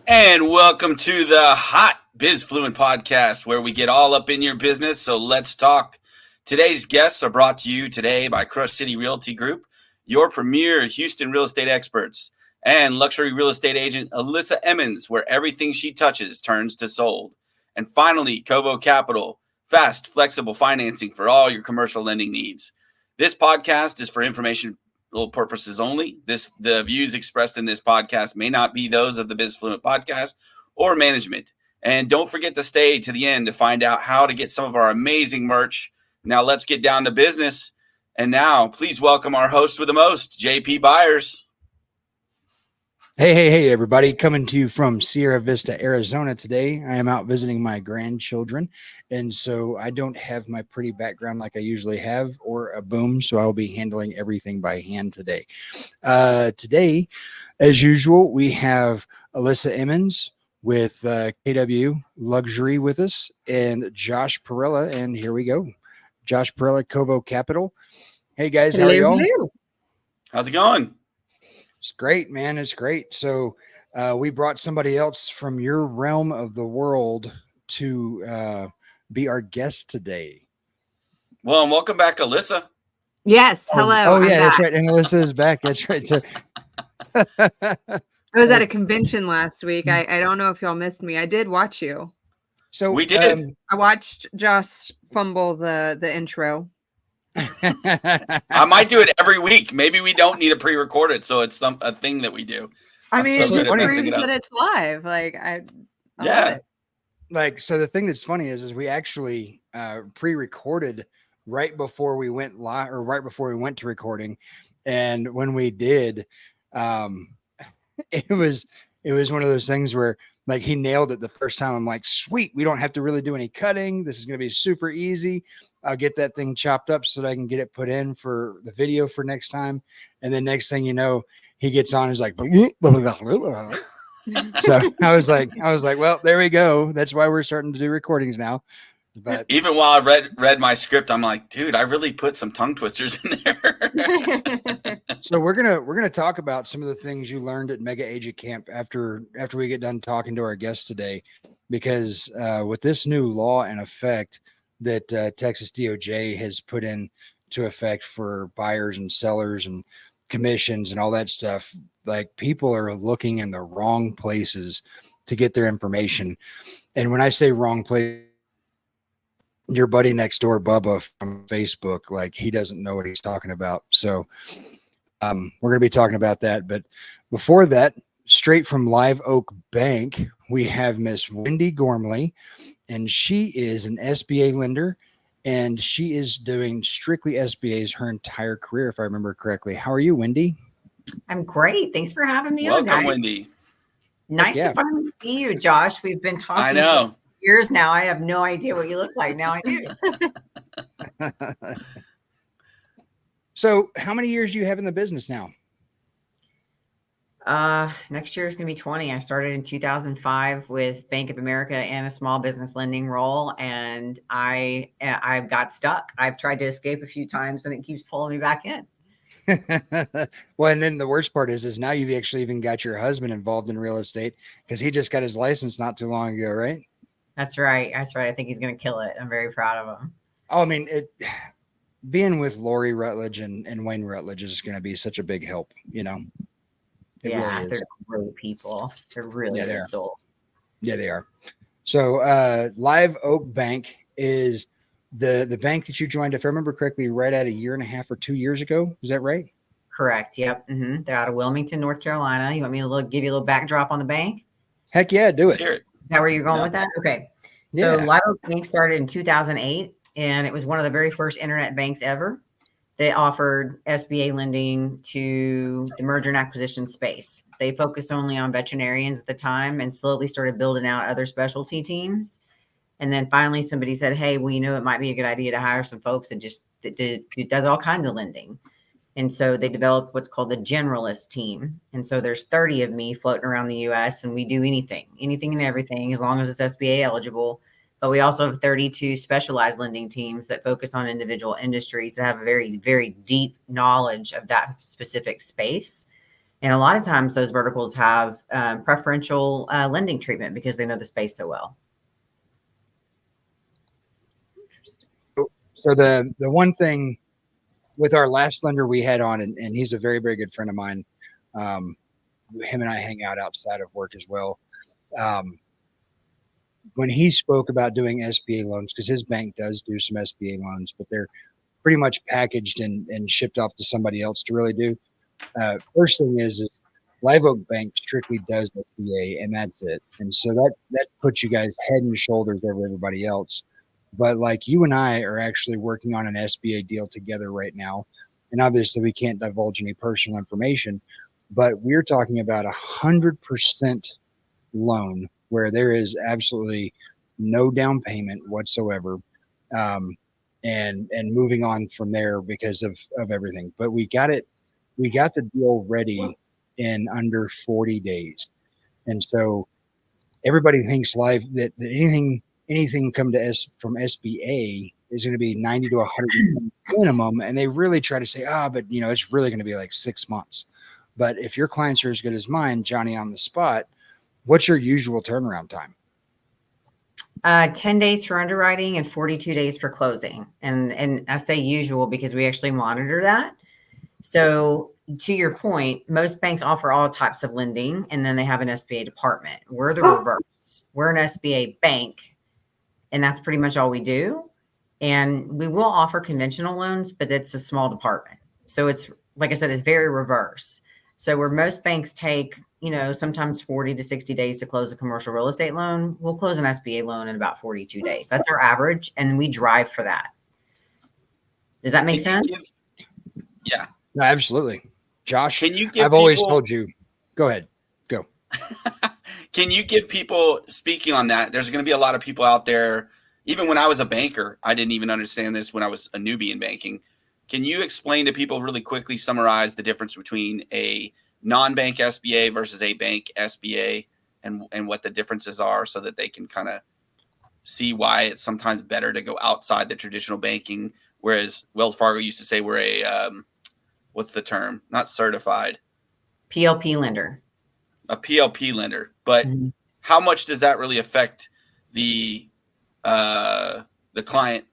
And welcome to the Hot Biz Fluent podcast, where we get all up in your business. So let's talk. Today's guests are brought to you today by Crush City Realty Group, your premier Houston real estate experts, and luxury real estate agent Alyssa Emmons, where everything she touches turns to sold. And finally, Covo Capital, fast, flexible financing for all your commercial lending needs. This podcast is for information purposes only. The views expressed in this podcast may not be those of the Biz Fluent podcast or management. And don't forget to stay to the end to find out how to get some of our amazing merch. Now let's get down to business. And now please welcome our host with the most, JP Byers. Hey, everybody. Coming to you from Sierra Vista, Arizona today. I am out visiting my grandchildren, and so I don't have my pretty background like I usually have or a boom, so I'll be handling everything by hand today. Today, as usual, we have Alyssa Emmons with KW Luxury with us and Josh Perella, and here we go. Josh Perella, Covo Capital. Hey, guys. How are y'all? How's it going? It's great, man. It's great. So we brought somebody else from your realm of the world to be our guest today. Well, and welcome back, Alyssa. Yes. Hello. Oh, yeah, that's right. And Alyssa is back. That's right. So I was at a convention last week. I don't know if y'all missed me. I did watch you. So we did. I watched Josh fumble the intro. I might do it every week. Maybe we don't need to pre-record it, so it's a thing that we do. I mean, so it just proves that it's live. Like I love it. Like, so the thing that's funny is we actually pre-recorded right before we went live, or right before we went to recording, and when we did, it was one of those things where, like, he nailed it the first time. I'm like, sweet, we don't have to really do any cutting. This is going to be super easy. I'll get that thing chopped up so that I can get it put in for the video for next time. And then next thing you know, he gets on, he's like, so I was like, well, there we go. That's why we're starting to do recordings now. But even while I read my script, I'm like, dude, I really put some tongue twisters in there. So we're gonna talk about some of the things you learned at Mega Agent Camp after we get done talking to our guests today, because with this new law in effect that Texas DOJ has put into effect for buyers and sellers and commissions and all that stuff, like, people are looking in the wrong places to get their information. And when I say wrong place, your buddy next door, Bubba from Facebook, like, he doesn't know what he's talking about. So we're going to be talking about that. But before that, straight from Live Oak Bank, we have Miss Wendy Ghormley, and she is an SBA lender, and she is doing strictly SBAs her entire career, if I remember correctly. How are you, Wendy? I'm great. Thanks for having me Welcome, on, guys. Wendy. Nice to finally see you, Josh. We've been talking I know. for years now. I have no idea what you look like. Now I do. So how many years do you have in the business now? Next year is going to be 20. I started in 2005 with Bank of America and a small business lending role, and I've got stuck. I've tried to escape a few times, and it keeps pulling me back in. Well, and then the worst part is now you've actually even got your husband involved in real estate, because he just got his license not too long ago, right? That's right. I think he's going to kill it. I'm very proud of him. Oh, I mean, being with Lori Rutledge and Wayne Rutledge is going to be such a big help, you know? It really is. They're great people. They're really good souls. Yeah, they are. So Live Oak Bank is the bank that you joined, if I remember correctly, right at 1.5 or 2 years ago. Is that right? Correct. Yep. Mm-hmm. They're out of Wilmington, North Carolina. You want me to give you a little backdrop on the bank? Heck yeah, do it. Is that where you're going with that? Okay. Yeah. So Live Oak Bank started in 2008, and it was one of the very first internet banks ever. They offered SBA lending to the merger and acquisition space. They focused only on veterinarians at the time and slowly started building out other specialty teams. And then finally somebody said, hey, well, it might be a good idea to hire some folks that does all kinds of lending. And so they developed what's called the generalist team. And so there's 30 of me floating around the US, and we do anything and everything, as long as it's SBA eligible. But we also have 32 specialized lending teams that focus on individual industries that have a very, very deep knowledge of that specific space. And a lot of times those verticals have preferential lending treatment because they know the space so well. So the one thing with our last lender we had on, and he's a very, very good friend of mine. Him and I hang out outside of work as well. When he spoke about doing SBA loans, because his bank does do some SBA loans, but they're pretty much packaged and shipped off to somebody else to really do. First thing is Live Oak Bank strictly does SBA, and that's it. And so that puts you guys head and shoulders over everybody else. But like you and I are actually working on an SBA deal together right now. And obviously we can't divulge any personal information, but we're talking about 100% loan where there is absolutely no down payment whatsoever. And moving on from there because of everything. But we got the deal ready in under 40 days. And so everybody thinks that anything come to us from SBA is going to be 90 to 100 minimum. And they really try to say, but it's really going to be like 6 months. But if your clients are as good as mine, Johnny on the spot, what's your usual turnaround time? 10 days for underwriting and 42 days for closing. And I say usual because we actually monitor that. So to your point, most banks offer all types of lending, and then they have an SBA department. We're the reverse. We're an SBA bank, and that's pretty much all we do. And we will offer conventional loans, but it's a small department. So it's, like I said, it's very reverse. So where most banks take, sometimes 40 to 60 days to close a commercial real estate loan, we'll close an SBA loan in about 42 days. That's our average, and we drive for that. Does that make sense? Yeah. No, absolutely. Josh, can you give I've always told you, go ahead, go. Can you give people, speaking on that, there's going to be a lot of people out there, even when I was a banker, I didn't even understand this when I was a newbie in banking. Can you explain to people really quickly, summarize the difference between a non-bank SBA versus a bank SBA and what the differences are so that they can kind of see why it's sometimes better to go outside the traditional banking, whereas Wells Fargo used to say we're a, what's the term? Not certified. PLP lender. A PLP lender. But how much does that really affect the client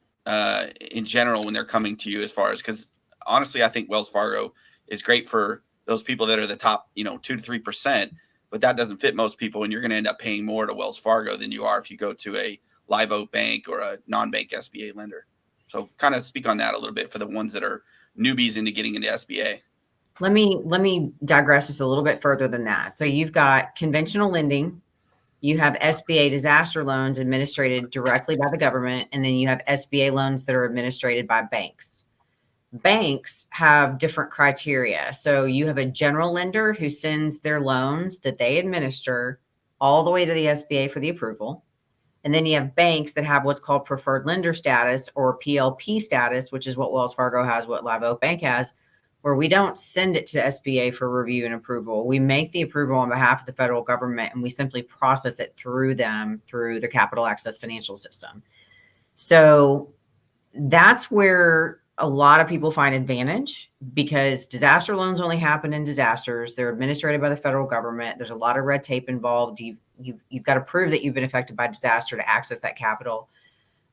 in general when they're coming to you, as far as, because honestly, I think Wells Fargo is great for those people that are the top, 2 to 3%, but that doesn't fit most people. And you're going to end up paying more to Wells Fargo than you are if you go to a Live Oak Bank or a non-bank SBA lender. So kind of speak on that a little bit for the ones that are newbies into getting into SBA. Let me digress just a little bit further than that. So you've got conventional lending, you have SBA disaster loans administered directly by the government, and then you have SBA loans that are administered by banks. Banks have different criteria. So you have a general lender who sends their loans that they administer all the way to the SBA for the approval. And then you have banks that have what's called preferred lender status or PLP status, which is what Wells Fargo has, what Live Oak Bank has, where we don't send it to SBA for review and approval. We make the approval on behalf of the federal government, and we simply process it through them, through the capital access financial system. So that's where a lot of people find advantage, because disaster loans only happen in disasters. They're administered by the federal government. There's a lot of red tape involved. You've got to prove that you've been affected by disaster to access that capital.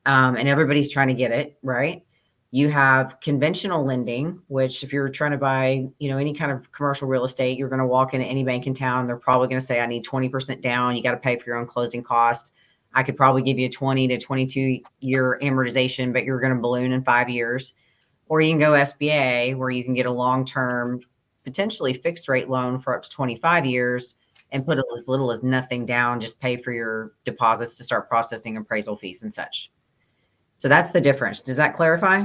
And everybody's trying to get it, right? You have conventional lending, which if you're trying to buy, any kind of commercial real estate, you're going to walk into any bank in town. They're probably going to say, I need 20% down. You got to pay for your own closing costs. I could probably give you a 20 to 22 year amortization, but you're going to balloon in 5 years. Or you can go SBA, where you can get a long-term, potentially fixed rate loan for up to 25 years and put as little as nothing down, just pay for your deposits to start processing appraisal fees and such. So that's the difference. Does that clarify?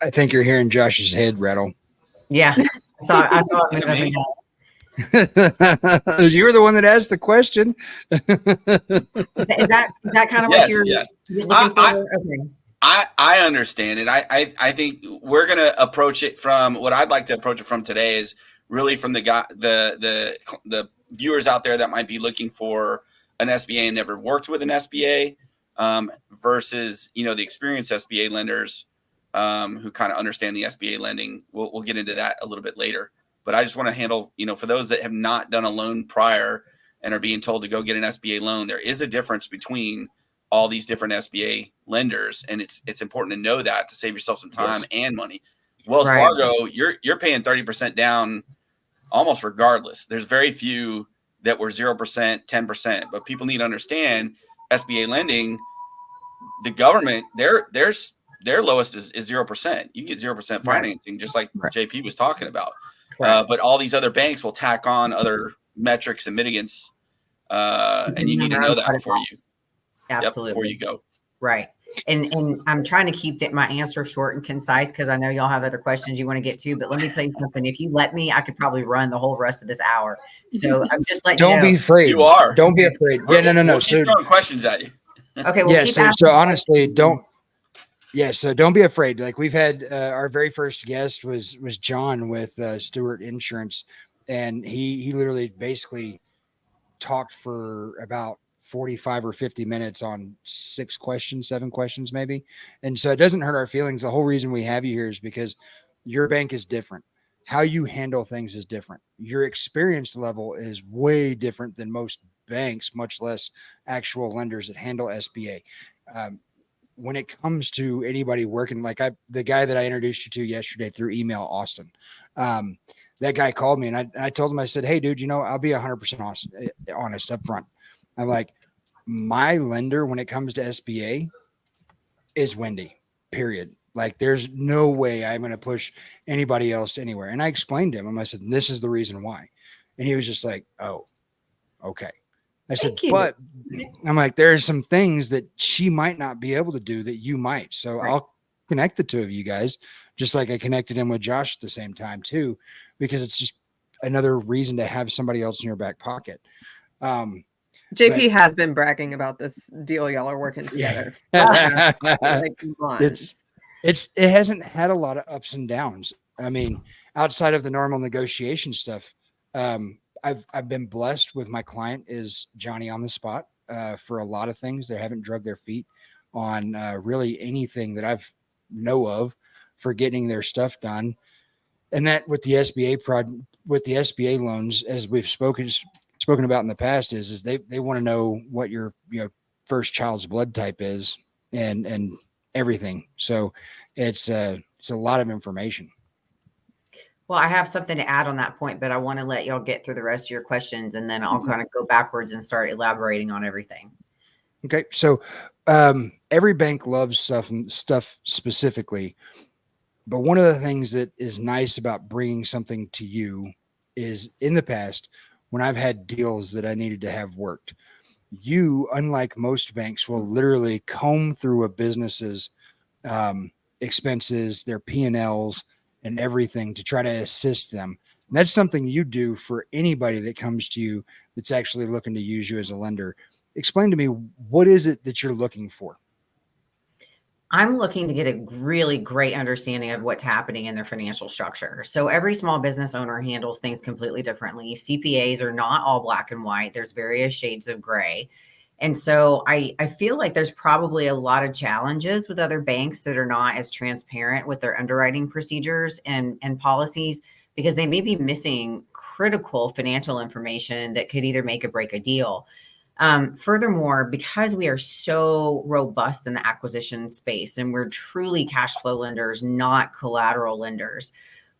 I think you're hearing Josh's head rattle. Yeah. I saw it move up and down. You were the one that asked the question. Is that kind of what you're looking for? Okay. I understand it. I think we're going to approach it from what I'd like to approach it from today is really from the viewers out there that might be looking for an SBA and never worked with an SBA versus, the experienced SBA lenders who kind of understand the SBA lending. We'll get into that a little bit later. But I just want to handle, for those that have not done a loan prior and are being told to go get an SBA loan, there is a difference between all these different SBA lenders, and it's important to know that to save yourself some time and money. Wells Fargo, you're paying 30% down almost regardless. There's very few that were 0%, 10%, but people need to understand SBA lending, the government, their lowest is 0%. You get 0% financing, just like JP was talking about. But all these other banks will tack on other metrics and mitigants, and you need to know that before you go. Right. And I'm trying to keep my answer short and concise because I know y'all have other questions you want to get to. But let me tell you something. If you let me, I could probably run the whole rest of this hour. So I'm just letting you know. Don't be afraid. You are. Don't be afraid. Yeah, no. We'll keep throwing questions at you. Okay. Well, yeah. So honestly, don't. Yeah. So don't be afraid. Like we've had our very first guest was John with Stewart Insurance, and he literally basically talked for about 45 or 50 minutes on 7 questions maybe. And so it doesn't hurt our feelings. The whole reason we have you here is because your bank is different. How you handle things is different. Your experience level is way different than most banks, much less actual lenders that handle SBA. When it comes to anybody working, like the guy that I introduced you to yesterday through email, Austin, that guy called me and I told him, I said, hey dude, I'll be 100% honest up front. I'm like, my lender when it comes to SBA is Wendy, period. Like there's no way I'm going to push anybody else anywhere. And I explained to him, I said, this is the reason why. And he was just like, oh, okay. I said, but I'm like, there are some things that she might not be able to do that you might. So I'll connect the two of you guys, just like I connected him with Josh at the same time too, because it's just another reason to have somebody else in your back pocket. JP has been bragging about this deal y'all are working together. Like, it hasn't had a lot of ups and downs. I mean, outside of the normal negotiation stuff, I've been blessed with my client is Johnny on the spot for a lot of things. They haven't drugged their feet on really anything that I've know of for getting their stuff done. And that with the SBA loans, as we've spoken about in the past, is they want to know what your first child's blood type is and everything. So it's a lot of information. Well, I have something to add on that point, but I want to let y'all get through the rest of your questions and then I'll kind of go backwards and start elaborating on everything. Okay. So every bank loves stuff specifically, but one of the things that is nice about bringing something to you is in the past, when I've had deals that I needed to have worked, you, unlike most banks, will literally comb through a business's expenses, their P&Ls, and everything to try to assist them. And that's something you do for anybody that comes to you that's actually looking to use you as a lender. Explain to me, what is it that you're looking for? I'm looking to get a really great understanding of what's happening in their financial structure. So every small business owner handles things completely differently. CPAs are not all black and white. There's various shades of gray. And so I feel like there's probably a lot of challenges with other banks that are not as transparent with their underwriting procedures and policies, because they may be missing critical financial information that could either make or break a deal. Furthermore, because we are so robust in the acquisition space and we're truly cash flow lenders, not collateral lenders,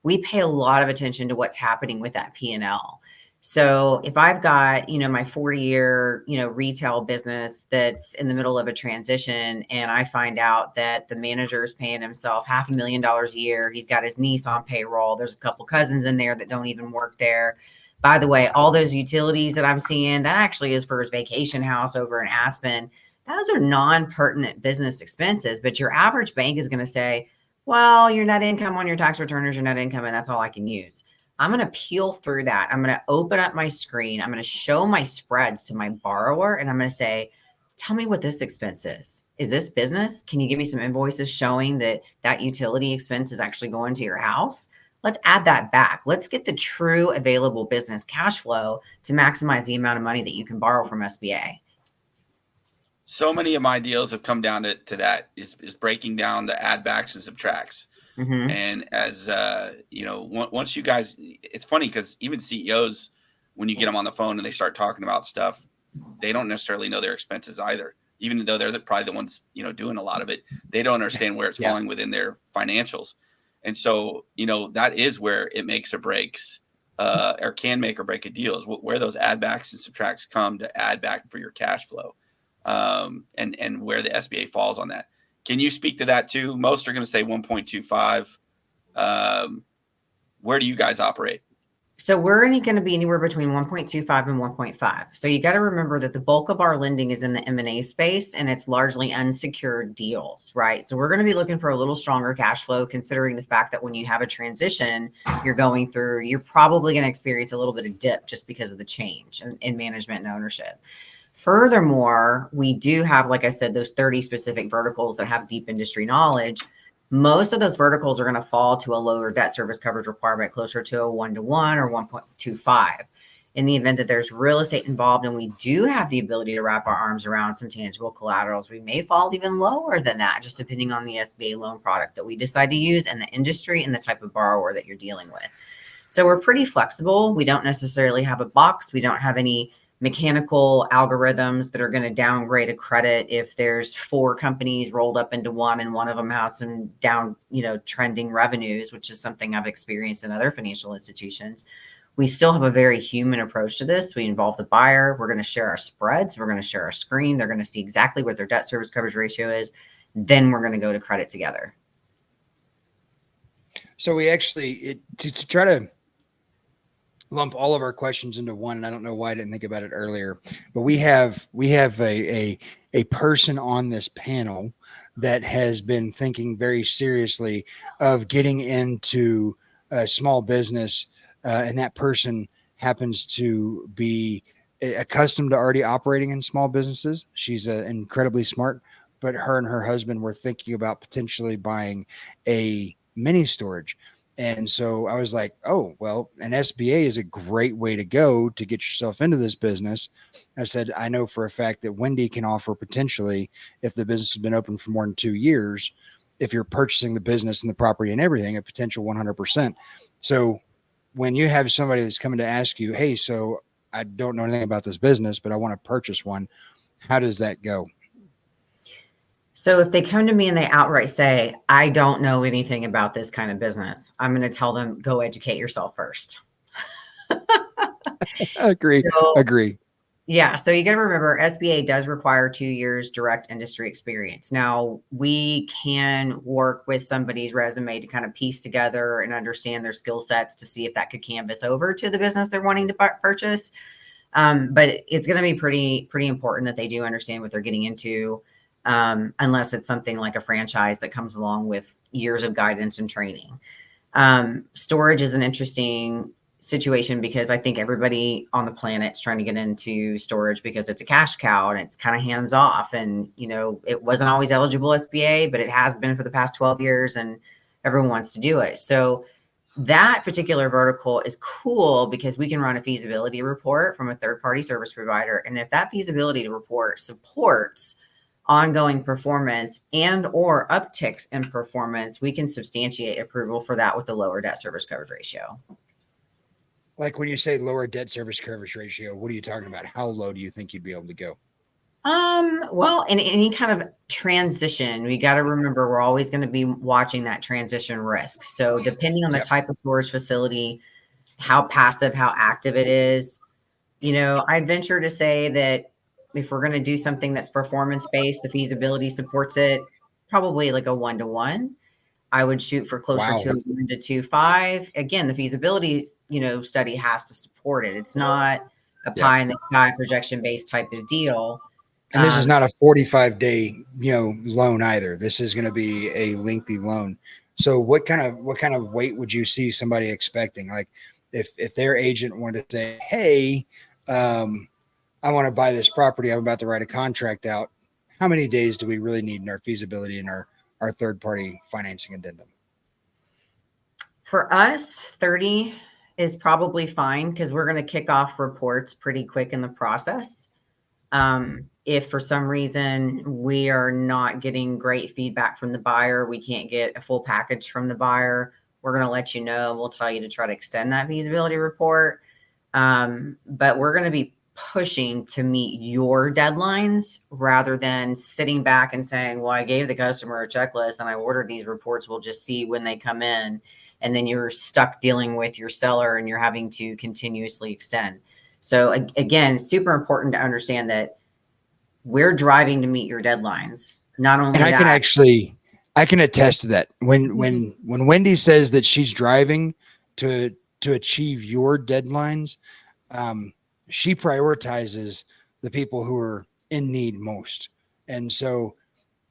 we pay a lot of attention to what's happening with that P&L. So if I've got, my 40-year, retail business that's in the middle of a transition and I find out that the manager is paying himself $500,000 a year, he's got his niece on payroll, there's a couple cousins in there that don't even work there. By the way, all those utilities that I'm seeing, that actually is for his vacation house over in Aspen. Those are non-pertinent business expenses, but your average bank is going to say, well, your net income on your tax return is your net income, and that's all I can use. I'm going to peel through that. I'm going to open up my screen. I'm going to show my spreads to my borrower, and I'm going to say, tell me what this expense is. Is this business? Can you give me some invoices showing that utility expense is actually going to your house? Let's add that back. Let's get the true available business cash flow to maximize the amount of money that you can borrow from SBA. So many of my deals have come down to that is breaking down the add backs and subtracts. Mm-hmm. And as once you guys, it's funny because even CEOs, when you get them on the phone and they start talking about stuff, they don't necessarily know their expenses either. Even though they're probably the ones, doing a lot of it, they don't understand where it's falling within their financials. And so, that is where it makes or breaks, or can make or break a deal, is where those add backs and subtracts come to add back for your cash flow, and where the SBA falls on that. Can you speak to that too? Most are going to say 1.25. Where do you guys operate? So we're going to be anywhere between 1.25 and 1.5. So you got to remember that the bulk of our lending is in the M&A space, and it's largely unsecured deals, right? So we're going to be looking for a little stronger cash flow, considering the fact that when you have a transition you're going through, you're probably going to experience a little bit of dip just because of the change in management and ownership. Furthermore, we do have, like I said, those 30 specific verticals that have deep industry knowledge. Most of those verticals are going to fall to a lower debt service coverage requirement, closer to a 1-to-1 or 1.25. In the event that there's real estate involved and we do have the ability to wrap our arms around some tangible collaterals, we may fall even lower than that, just depending on the SBA loan product that we decide to use and the industry and the type of borrower that you're dealing with. So we're pretty flexible. We don't necessarily have a box. We don't have any mechanical algorithms that are going to downgrade a credit if there's 4 companies rolled up into one and one of them has some down, trending revenues, which is something I've experienced in other financial institutions. We still have a very human approach to this. We involve the buyer. We're going to share our spreads. We're going to share our screen. They're going to see exactly what their debt service coverage ratio is. Then we're going to go to credit together. So we actually, to try to lump all of our questions into one, and I don't know why I didn't think about it earlier, but we have a person on this panel that has been thinking very seriously of getting into a small business, and that person happens to be accustomed to already operating in small businesses. She's incredibly smart, but her and her husband were thinking about potentially buying a mini storage. And so I was like, oh, well, an SBA is a great way to go to get yourself into this business. I said, I know for a fact that Wendy can offer potentially, if the business has been open for more than 2 years, if you're purchasing the business and the property and everything, a potential 100%. So when you have somebody that's coming to ask you, hey, so I don't know anything about this business, but I want to purchase one, how does that go? So if they come to me and they outright say, I don't know anything about this kind of business, I'm going to tell them, go educate yourself first. Agree. Yeah. So you got to remember, SBA does require 2 years direct industry experience. Now, we can work with somebody's resume to kind of piece together and understand their skill sets to see if that could canvas over to the business they're wanting to purchase. But it's going to be pretty important that they do understand what they're getting into. Unless it's something like a franchise that comes along with years of guidance and training. Storage is an interesting situation because I think everybody on the planet's trying to get into storage because it's a cash cow and it's kind of hands off. And, it wasn't always eligible SBA, but it has been for the past 12 years and everyone wants to do it. So that particular vertical is cool because we can run a feasibility report from a third-party service provider. And if that feasibility report supports ongoing performance and or upticks in performance, we can substantiate approval for that with the lower debt service coverage ratio. Like when you say lower debt service coverage ratio, what are you talking about? How low do you think you'd be able to go? Well, in any kind of transition, we got to remember we're always going to be watching that transition risk. So depending on the type of storage facility, how passive, how active it is, I'd venture to say that if we're going to do something that's performance-based, the feasibility supports it, probably like a 1-to-1. I would shoot for closer to a 1-to-2.5. Again, the feasibility, study has to support it. It's not a pie in the sky projection-based type of deal. And this is not a 45-day, loan either. This is going to be a lengthy loan. So what kind of weight would you see somebody expecting? Like if their agent wanted to say, hey, I want to buy this property, I'm about to write a contract out, how many days do we really need in our feasibility and our third-party financing addendum? For us, 30 is probably fine because we're going to kick off reports pretty quick in the process. if for some reason we are not getting great feedback from the buyer, we can't get a full package from the buyer, we're going to let you know. We'll tell you to try to extend that feasibility report. But we're going to be pushing to meet your deadlines rather than sitting back and saying, well, I gave the customer a checklist and I ordered these reports. We'll just see when they come in. And then you're stuck dealing with your seller and you're having to continuously extend. So again, super important to understand that we're driving to meet your deadlines. Not only And that, I can attest to that. When Wendy says that she's driving to achieve your deadlines, she prioritizes the people who are in need most. And so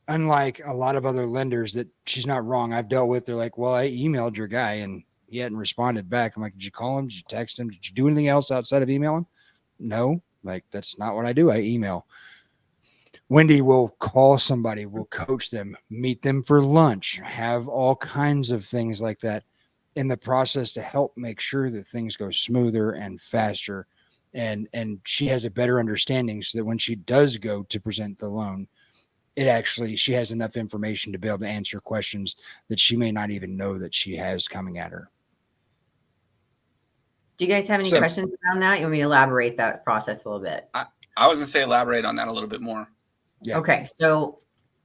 unlike a lot of other lenders that she's not wrong, I've dealt with, they're like, well, I emailed your guy and he hadn't responded back. I'm like, did you call him? Did you text him? Did you do anything else outside of emailing? No, like that's not what I do. I email. Wendy will call somebody, will coach them, meet them for lunch, have all kinds of things like that in the process to help make sure that things go smoother and faster. And she has a better understanding so that when she does go to present the loan, she has enough information to be able to answer questions that she may not even know that she has coming at her. do you guys have any questions around that? You want me to elaborate that process a little bit? I was going to say elaborate on that a little bit more. Yeah. Okay. So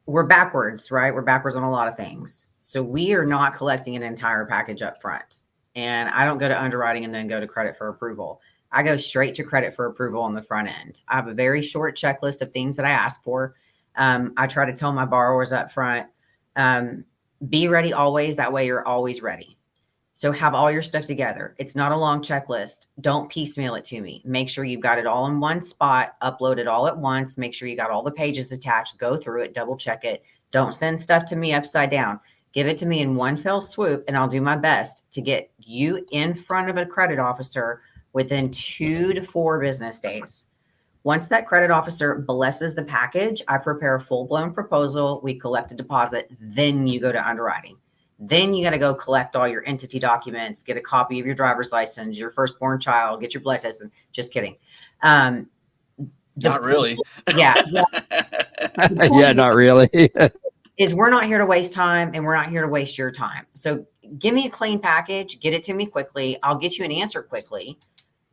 we're backwards, right? We're backwards on a lot of things. So we are not collecting an entire package up front. And I don't go to underwriting and then go to credit for approval. I go straight to credit for approval on the front end. I have a very short checklist of things that I ask for. I try to tell my borrowers up front, be ready always. That way you're always ready. So have all your stuff together. It's not a long checklist. Don't piecemeal it to me. Make sure you've got it all in one spot, upload it all at once. Make sure you got all the pages attached, go through it, double check it. Don't send stuff to me upside down. Give it to me in one fell swoop and I'll do my best to get you in front of a credit officer within 2 to 4 business days. Once that credit officer blesses the package, I prepare a full-blown proposal. We collect a deposit. Then you go to underwriting. Then you got to go collect all your entity documents, get a copy of your driver's license, your firstborn child, get your blood test. Just kidding. Not really. Yeah. Yeah, not really. Is we're not here to waste time and we're not here to waste your time. So give me a clean package, get it to me quickly. I'll get you an answer quickly.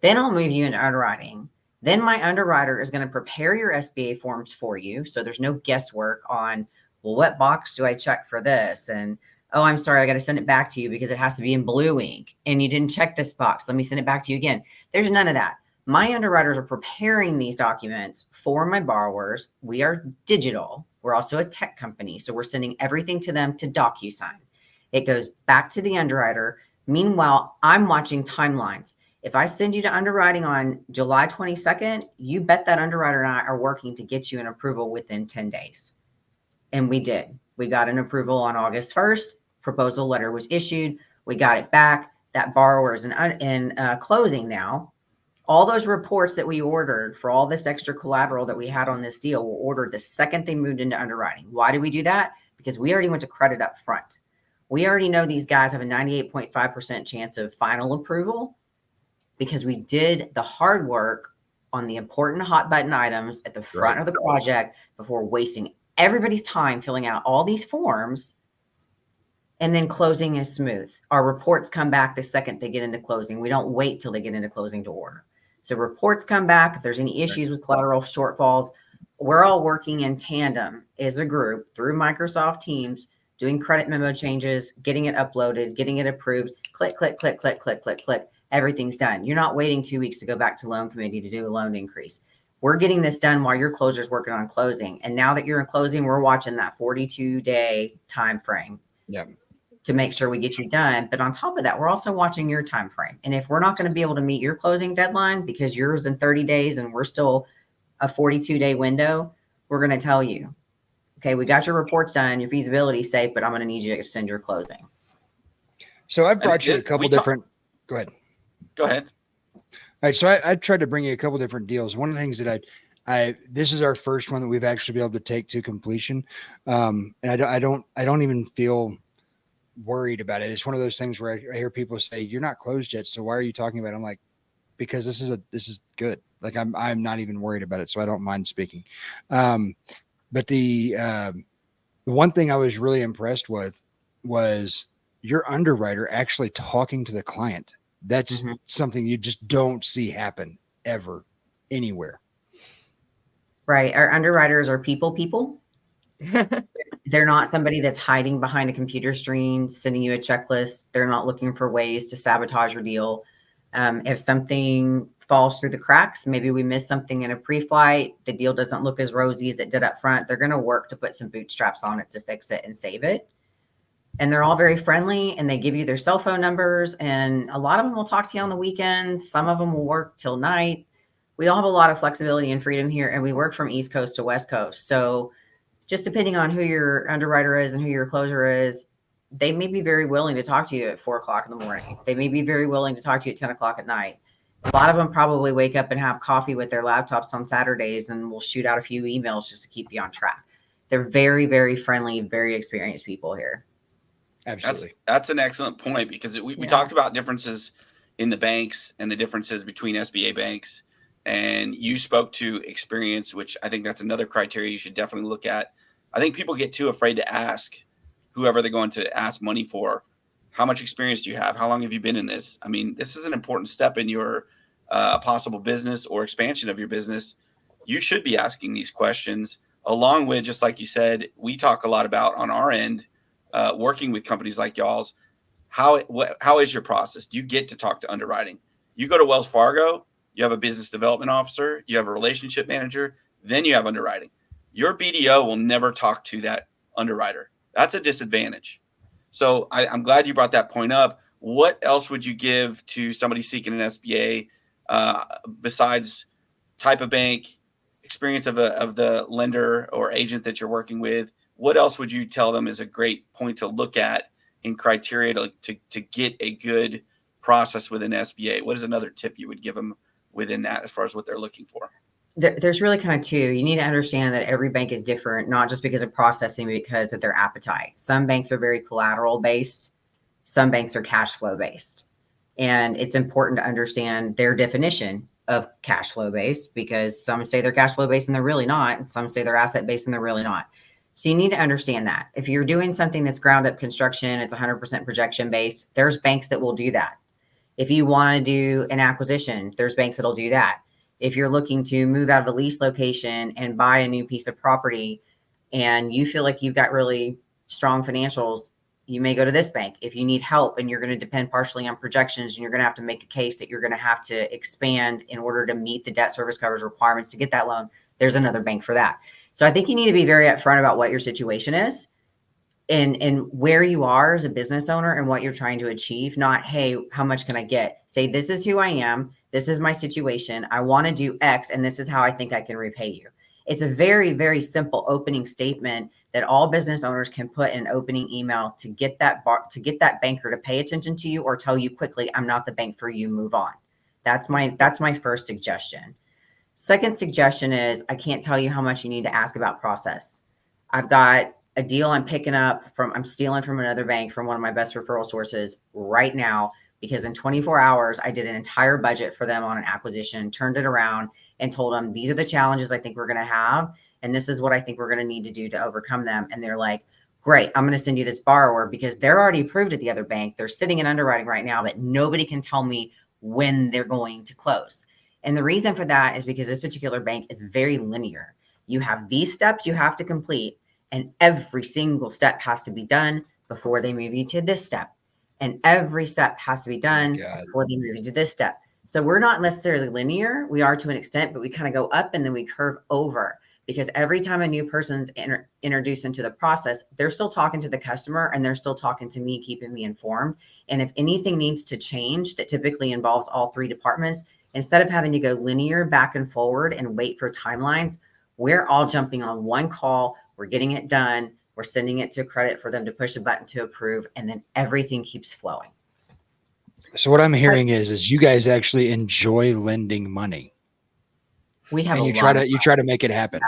Then I'll move you into underwriting. Then my underwriter is going to prepare your SBA forms for you. So there's no guesswork on, well, what box do I check for this? And, oh, I'm sorry, I got to send it back to you because it has to be in blue ink and you didn't check this box. Let me send it back to you again. There's none of that. My underwriters are preparing these documents for my borrowers. We are digital. We're also a tech company. So we're sending everything to them to DocuSign. It goes back to the underwriter. Meanwhile, I'm watching timelines. If I send you to underwriting on July 22nd, you bet that underwriter and I are working to get you an approval within 10 days. And we did. We got an approval on August 1st. Proposal letter was issued. We got it back. That borrower is in closing now. All those reports that we ordered for all this extra collateral that we had on this deal were ordered the second they moved into underwriting. Why did we do that? Because we already went to credit up front. We already know these guys have a 98.5% chance of final approval because we did the hard work on the important hot button items at the front of the project before wasting everybody's time filling out all these forms. And then closing is smooth. Our reports come back the second they get into closing. We don't wait till they get into closing to order. So reports come back. If there's any issues with collateral shortfalls, we're all working in tandem as a group through Microsoft Teams, doing credit memo changes, getting it uploaded, getting it approved, click, click, click, click, click, click, click. Everything's done. You're not waiting 2 weeks to go back to loan committee to do a loan increase. We're getting this done while your closer's working on closing. And now that you're in closing, we're watching that 42-day time frame. Yep. To make sure we get you done. But on top of that, we're also watching your time frame. And if we're not going to be able to meet your closing deadline because yours in 30 days and we're still a 42-day window, we're going to tell you, okay, we got your reports done, your feasibility is safe, but I'm going to need you to extend your closing. So I've brought you a couple different. Go ahead. Go ahead. All right. So I tried to bring you a couple different deals. One of the things that this is our first one that we've actually been able to take to completion. And I don't even feel worried about it. It's one of those things where I hear people say, you're not closed yet. So why are you talking about it? I'm like, because this is good. Like I'm not even worried about it, so I don't mind speaking. But the one thing I was really impressed with was your underwriter actually talking to the client. That's something you just don't see happen ever anywhere. Right. Our underwriters are people. They're not somebody that's hiding behind a computer screen, sending you a checklist. They're not looking for ways to sabotage your deal. If something falls through the cracks, maybe we missed something in a pre-flight, the deal doesn't look as rosy as it did up front, they're going to work to put some bootstraps on it to fix it and save it. And they're all very friendly, and they give you their cell phone numbers, and a lot of them will talk to you on the weekends. Some of them will work till night. We all have a lot of flexibility and freedom here, and we work from East Coast to West Coast. So just depending on who your underwriter is and who your closer is, they may be very willing to talk to you at 4:00 in the morning. They may be very willing to talk to you at 10:00 at night. A lot of them probably wake up and have coffee with their laptops on Saturdays and will shoot out a few emails just to keep you on track. They're very, very friendly, very experienced people here. Absolutely. That's an excellent point, because we talked about differences in the banks and the differences between SBA banks. And you spoke to experience, which I think that's another criteria you should definitely look at. I think people get too afraid to ask whoever they're going to ask money for, how much experience do you have? How long have you been in this? I mean, this is an important step in your possible business or expansion of your business. You should be asking these questions, along with, just like you said, we talk a lot about on our end, working with companies like y'all's. How is your process? Do you get to talk to underwriting? You go to Wells Fargo, you have a business development officer, you have a relationship manager, then you have underwriting. Your BDO will never talk to that underwriter. That's a disadvantage. So I'm glad you brought that point up. What else would you give to somebody seeking an SBA besides type of bank, experience of the lender or agent that you're working with? What else would you tell them is a great point to look at in criteria to get a good process with an SBA? What is another tip you would give them within that as far as what they're looking for? There's really kind of two. You need to understand that every bank is different, not just because of processing, but because of their appetite. Some banks are very collateral based. Some banks are cash flow based. And it's important to understand their definition of cash flow based, because some say they're cash flow based and they're really not. And some say they're asset based and they're really not. So you need to understand that. If you're doing something that's ground up construction, it's 100% projection based, there's banks that will do that. If you want to do an acquisition, there's banks that'll do that. If you're looking to move out of a lease location and buy a new piece of property and you feel like you've got really strong financials, you may go to this bank. If you need help and you're going to depend partially on projections and you're going to have to make a case that you're going to have to expand in order to meet the debt service coverage requirements to get that loan, there's another bank for that. So I think you need to be very upfront about what your situation is and where you are as a business owner and what you're trying to achieve. Not, hey, how much can I get? Say, this is who I am. This is my situation. I want to do X, and this is how I think I can repay you. It's a very, very simple opening statement that all business owners can put in an opening email to get that banker to pay attention to you or tell you quickly, I'm not the bank for you, move on. That's my first suggestion. Second suggestion is, I can't tell you how much you need to ask about process. I've got a deal I'm stealing from another bank from one of my best referral sources right now, because in 24 hours, I did an entire budget for them on an acquisition, turned it around and told them, these are the challenges I think we're going to have. And this is what I think we're going to need to do to overcome them. And they're like, great, I'm going to send you this borrower, because they're already approved at the other bank. They're sitting in underwriting right now, but nobody can tell me when they're going to close. And the reason for that is because this particular bank is very linear. You have these steps you have to complete, and every single step has to be done before they move you to this step. And every step has to be done before they move you to this step. So we're not necessarily linear. We are to an extent, but we kind of go up and then we curve over, because every time a new person's introduced into the process, they're still talking to the customer and they're still talking to me, keeping me informed. And if anything needs to change, that typically involves all three departments, instead of having to go linear back and forward and wait for timelines, we're all jumping on one call. We're getting it done. We're sending it to credit for them to push a button to approve, and then everything keeps flowing. So what I'm hearing is you guys actually enjoy lending money. We have, and you try to make it happen.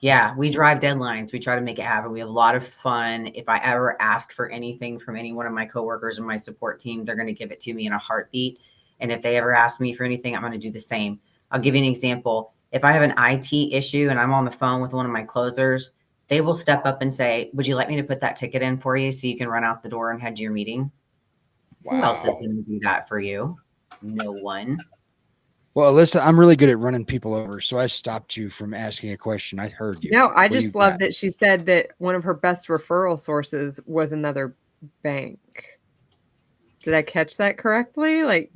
Yeah, we drive deadlines. We try to make it happen. We have a lot of fun. If I ever ask for anything from any one of my coworkers and my support team, they're going to give it to me in a heartbeat. And if they ever ask me for anything, I'm going to do the same. I'll give you an example. If I have an IT issue and I'm on the phone with one of my closers, they will step up and say, would you like me to put that ticket in for you so you can run out the door and head to your meeting? Wow. Who else is going to do that for you? No one. Well, Alyssa, I'm really good at running people over, so I stopped you from asking a question. I heard you. No, I What do just you love got? that she said that one of her best referral sources was another bank. Did I catch that correctly? Like,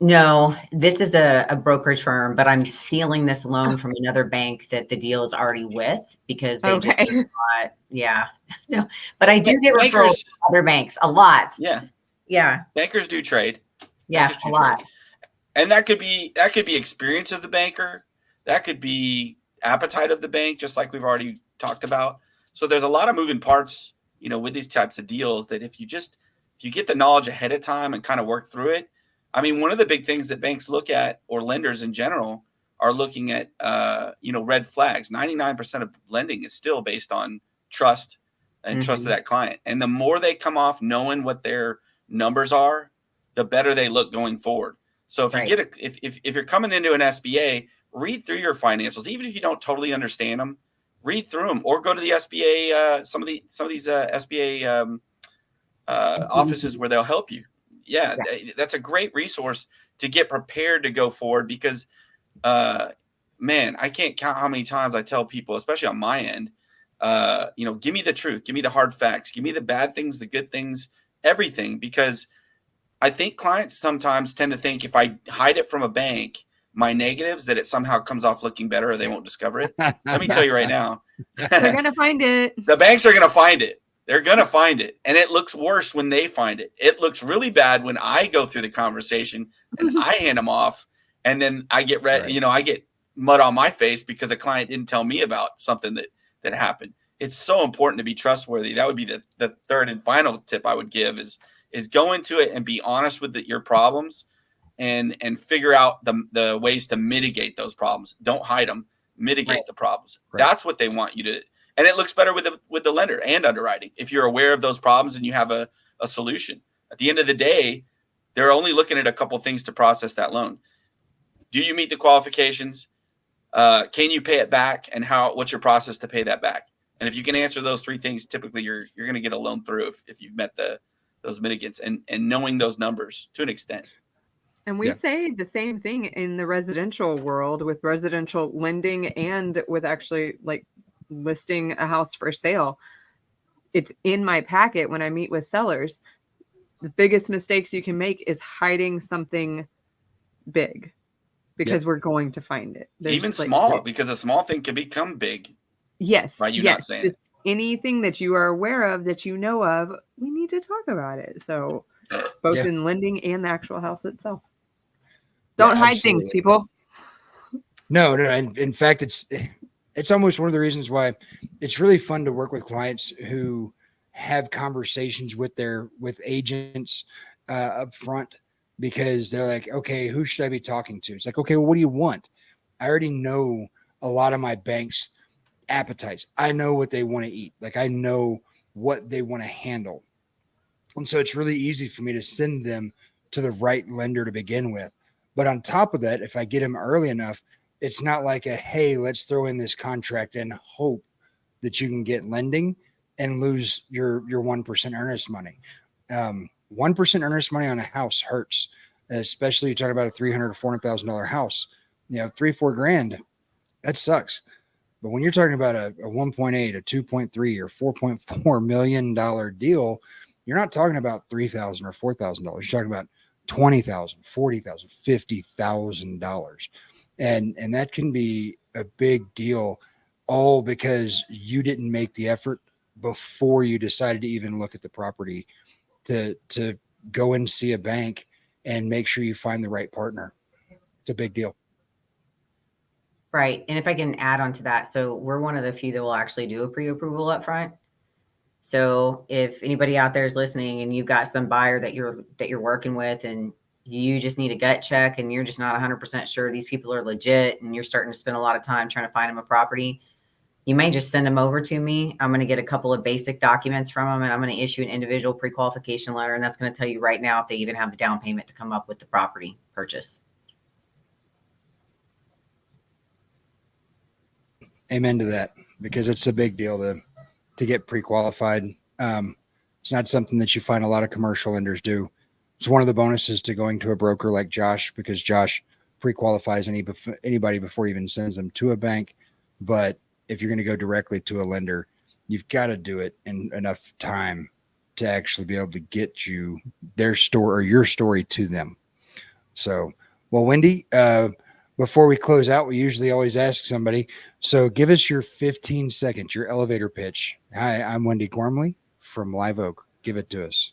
No, this is a brokerage firm, but I'm stealing this loan from another bank that the deal is already with because they just okay. not, yeah. No, but I do get referrals Bankers, from other banks a lot. yeah, Yeah. bankers do trade. Yeah, Bankers a do lot. trade. And that could be experience of the banker. That could be appetite of the bank, just like we've already talked about. So there's a lot of moving parts, with these types of deals that if you get the knowledge ahead of time and kind of work through it. I mean, one of the big things that banks look at, or lenders in general, are looking at, red flags. 99% of lending is still based on trust and trust of that client. And the more they come off knowing what their numbers are, the better they look going forward. So if you get if you're coming into an SBA, read through your financials, even if you don't totally understand them, read through them, or go to the SBA, some of these SBA offices where they'll help you. Yeah, that's a great resource to get prepared to go forward because, man, I can't count how many times I tell people, especially on my end, give me the truth, give me the hard facts, give me the bad things, the good things, everything, because I think clients sometimes tend to think if I hide it from a bank, my negatives, that it somehow comes off looking better or they won't discover it. Let me tell you right now, They're going to find it. the banks are going to find it. They're going to find it. And it looks worse when they find it. It looks really bad when I go through the conversation and I hand them off. And then I get I get mud on my face because a client didn't tell me about something that happened. It's so important to be trustworthy. That would be the third and final tip I would give is go into it and be honest with your problems and figure out the ways to mitigate those problems. Don't hide them, mitigate the problems. Right. That's what they want you to. And it looks better with the lender and underwriting. If you're aware of those problems and you have a solution, at the end of the day, they're only looking at a couple of things to process that loan. Do you meet the qualifications? Can you pay it back? And what's your process to pay that back? And if you can answer those three things, typically you're going to get a loan through if you've met those mitigants and knowing those numbers to an extent. And we say the same thing in the residential world with residential lending and with actually like listing a house for sale. It's in my packet when I meet with sellers. The biggest mistakes you can make is hiding something big because we're going to find it. There's even small, because a small thing can become big. Yes. Right. You're not saying just anything that you are aware of that you know of, we need to talk about it. So both in lending and the actual house itself. Don't hide things, people. No. And in fact, it's almost one of the reasons why it's really fun to work with clients who have conversations with agents up front, because they're like, okay, who should I be talking to? It's like, okay, well, what do you want? I already know a lot of my bank's appetites. I know what they want to eat. Like, I know what they want to handle. And so it's really easy for me to send them to the right lender to begin with. But on top of that, if I get them early enough, it's not like hey, let's throw in this contract and hope that you can get lending and lose your 1% earnest money. 1% earnest money on a house hurts, especially you talk about a $300,000 to $400,000 house. $3-4 grand, that sucks. But when you're talking about a 1.8, a 2.3, or $4.4 million deal, you're not talking about $3,000 or $4,000. You're talking about $20,000, $40,000, $50,000. And that can be a big deal, all because you didn't make the effort before you decided to even look at the property to go and see a bank and make sure you find the right partner. It's a big deal. Right. And if I can add on to that, so we're one of the few that will actually do a pre-approval up front. So if anybody out there is listening and you've got some buyer that you're working with and you just need a gut check and you're just not 100% sure these people are legit and you're starting to spend a lot of time trying to find them a property, you may just send them over to me. I'm going to get a couple of basic documents from them and I'm going to issue an individual pre-qualification letter. And that's going to tell you right now if they even have the down payment to come up with the property purchase. Amen to that, because it's a big deal to get pre-qualified. It's not something that you find a lot of commercial lenders do. It's one of the bonuses to going to a broker like Josh, because Josh pre-qualifies anybody before he even sends them to a bank. But if you're going to go directly to a lender, you've got to do it in enough time to actually be able to get you their story or your story to them. So, well, Wendy, before we close out, we usually always ask somebody. So give us your 15 seconds, your elevator pitch. Hi, I'm Wendy Ghormley from Live Oak. Give it to us.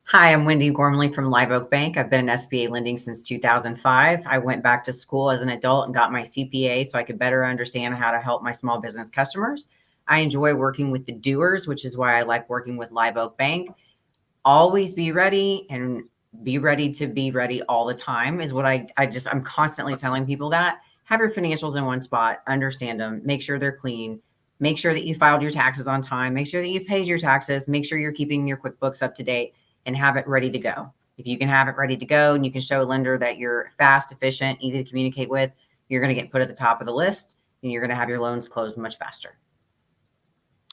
Hi, I'm Wendy Ghormley from Live Oak Bank. I've been in SBA lending since 2005. I went back to school as an adult and got my CPA so I could better understand how to help my small business customers. I enjoy working with the doers, which is why I like working with Live Oak Bank. Always be ready, and be ready to be ready all the time is what I'm constantly telling people. That have your financials in one spot, understand them, make sure they're clean, make sure that you filed your taxes on time, make sure that you've paid your taxes, make sure you're keeping your QuickBooks up to date, and have it ready to go. If you can have it ready to go and you can show a lender that you're fast, efficient, easy to communicate with, you're going to get put at the top of the list and you're going to have your loans closed much faster.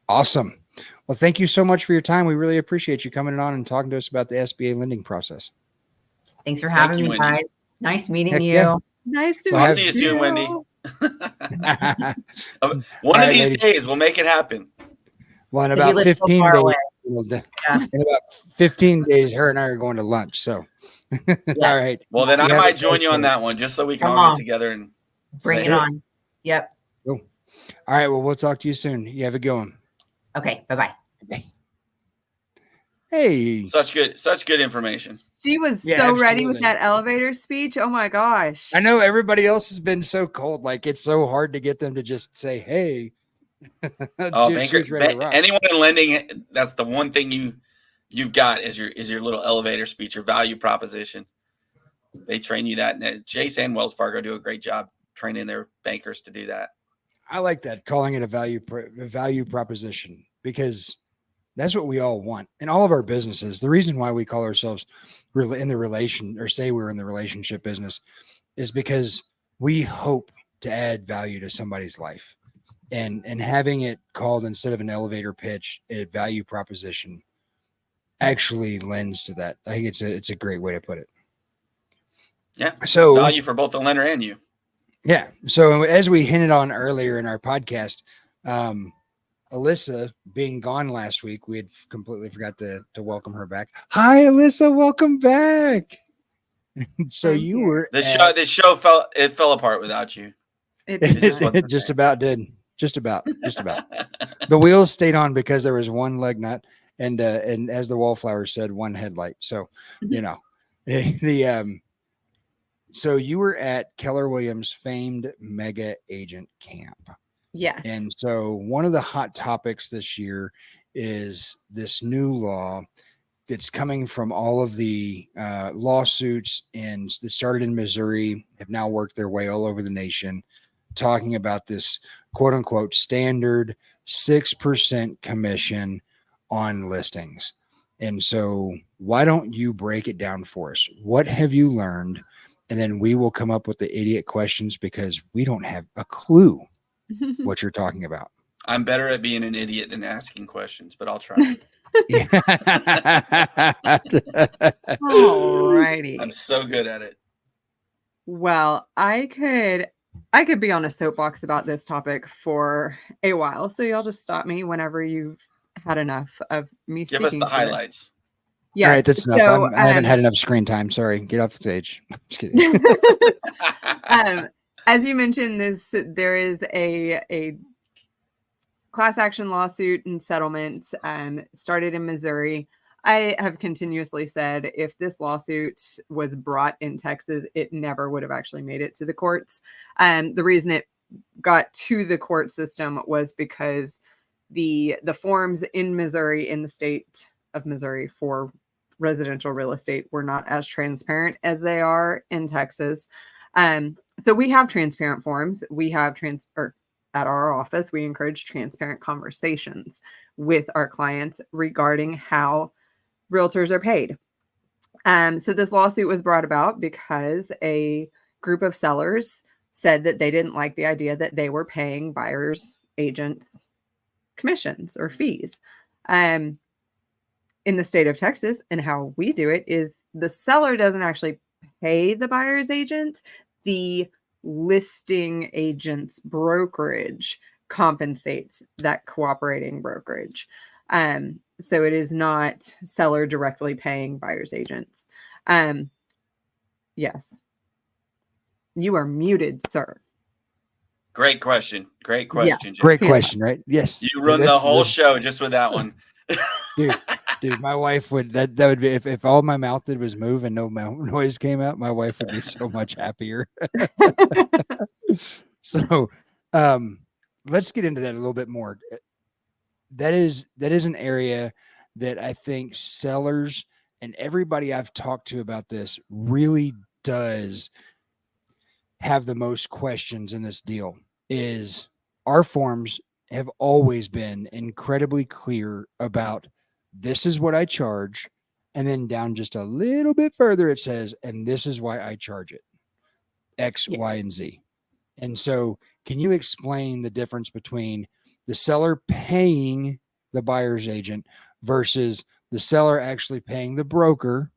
Awesome. Well, thank you so much for your time. We really appreciate you coming on and talking to us about the SBA lending process. Thanks for having me, Wendy. guys. Nice meeting Heck you. yeah. Nice to I'll meet see you soon, Wendy. One right, of these ladies. days, we'll make it happen. Well, in Because you about live so 15 far days, away. in about 15 days, her and I are going to lunch. So, all right. Well, then You I have might a join nice you on day. that one, just so we can Come all on. get together and Bring say it hey. on. Yep. Cool. All right. Well, we'll talk to you soon. You have a good one. Okay. Bye-bye. Hey. Such good information. She was Yeah, so ready with absolutely. that elevator speech. Oh my gosh. I know everybody else has been so cold. Like, it's so hard to get them to just say, hey. Oh, She was ready to rock. anyone in lending, that's the one thing you've got is your little elevator speech, your value proposition. They train you that, and Chase and Wells Fargo do a great job training their bankers to do that. I like that, calling it a value proposition, because that's what we all want in all of our businesses. The reason why we call ourselves in the relation, or say we're in the relationship business, is because we hope to add value to somebody's life, and having it called, instead of an elevator pitch, a value proposition actually lends to that. I think it's a great way to put it. Yeah. So Value for both the lender and you. yeah. So as we hinted on earlier in our podcast, Alyssa being gone last week, we had completely forgot to welcome her back. Hi, Alyssa. Welcome back. So Thank you you. were This show fell apart without you. It It just did. wasn't just the about did. Just about. The wheels stayed on because there was one lug nut, and as the wallflower said, one headlight. So, you know, so you were at Keller Williams' famed mega agent camp. Yes. And so one of the hot topics this year is this new law that's coming from all of the lawsuits that started in Missouri, have now worked their way all over the nation, talking about this quote unquote standard 6% commission on listings. And so why don't you break it down for us? What have you learned? And then we will come up with the idiot questions, because we don't have a clue what you're talking about. I'm better at being an idiot than asking questions, but I'll try. Alrighty. I'm so good at it. Well, I could be on a soapbox about this topic for a while. So y'all just stop me whenever you've had enough of me Give us speaking the to it. highlights. Yes. All right, that's enough. So, I haven't had enough screen time. Sorry. Get off the stage. Just kidding. As you mentioned, there is a class action lawsuit and settlement started in Missouri. I have continuously said if this lawsuit was brought in Texas, it never would have actually made it to the courts. The reason it got to the court system was because the forms in Missouri, in the state of Missouri, for residential real estate were not as transparent as they are in Texas. So we have transparent forms. We have at our office, we encourage transparent conversations with our clients regarding how realtors are paid. So this lawsuit was brought about because a group of sellers said that they didn't like the idea that they were paying buyers agents commissions or fees. In the state of Texas, and how we do it is the seller doesn't actually pay the buyer's agent. The listing agent's brokerage compensates that cooperating brokerage. So it is not seller directly paying buyer's agents. Yes. You are muted, sir. Great question. Great question. Yes. Great question, right? Yes. You run the whole show just with that one. Dude, my wife would that would be if all my mouth did was move and no noise came out, my wife would be so much happier. So let's get into that a little bit more. That is an area that I think sellers and everybody I've talked to about this really does have the most questions in this deal. Is our forms have always been incredibly clear about this is what I charge. And then down just a little bit further, it says, and this is why I charge it X, Y, and Z. And so can you explain the difference between the seller paying the buyer's agent versus the seller actually paying the broker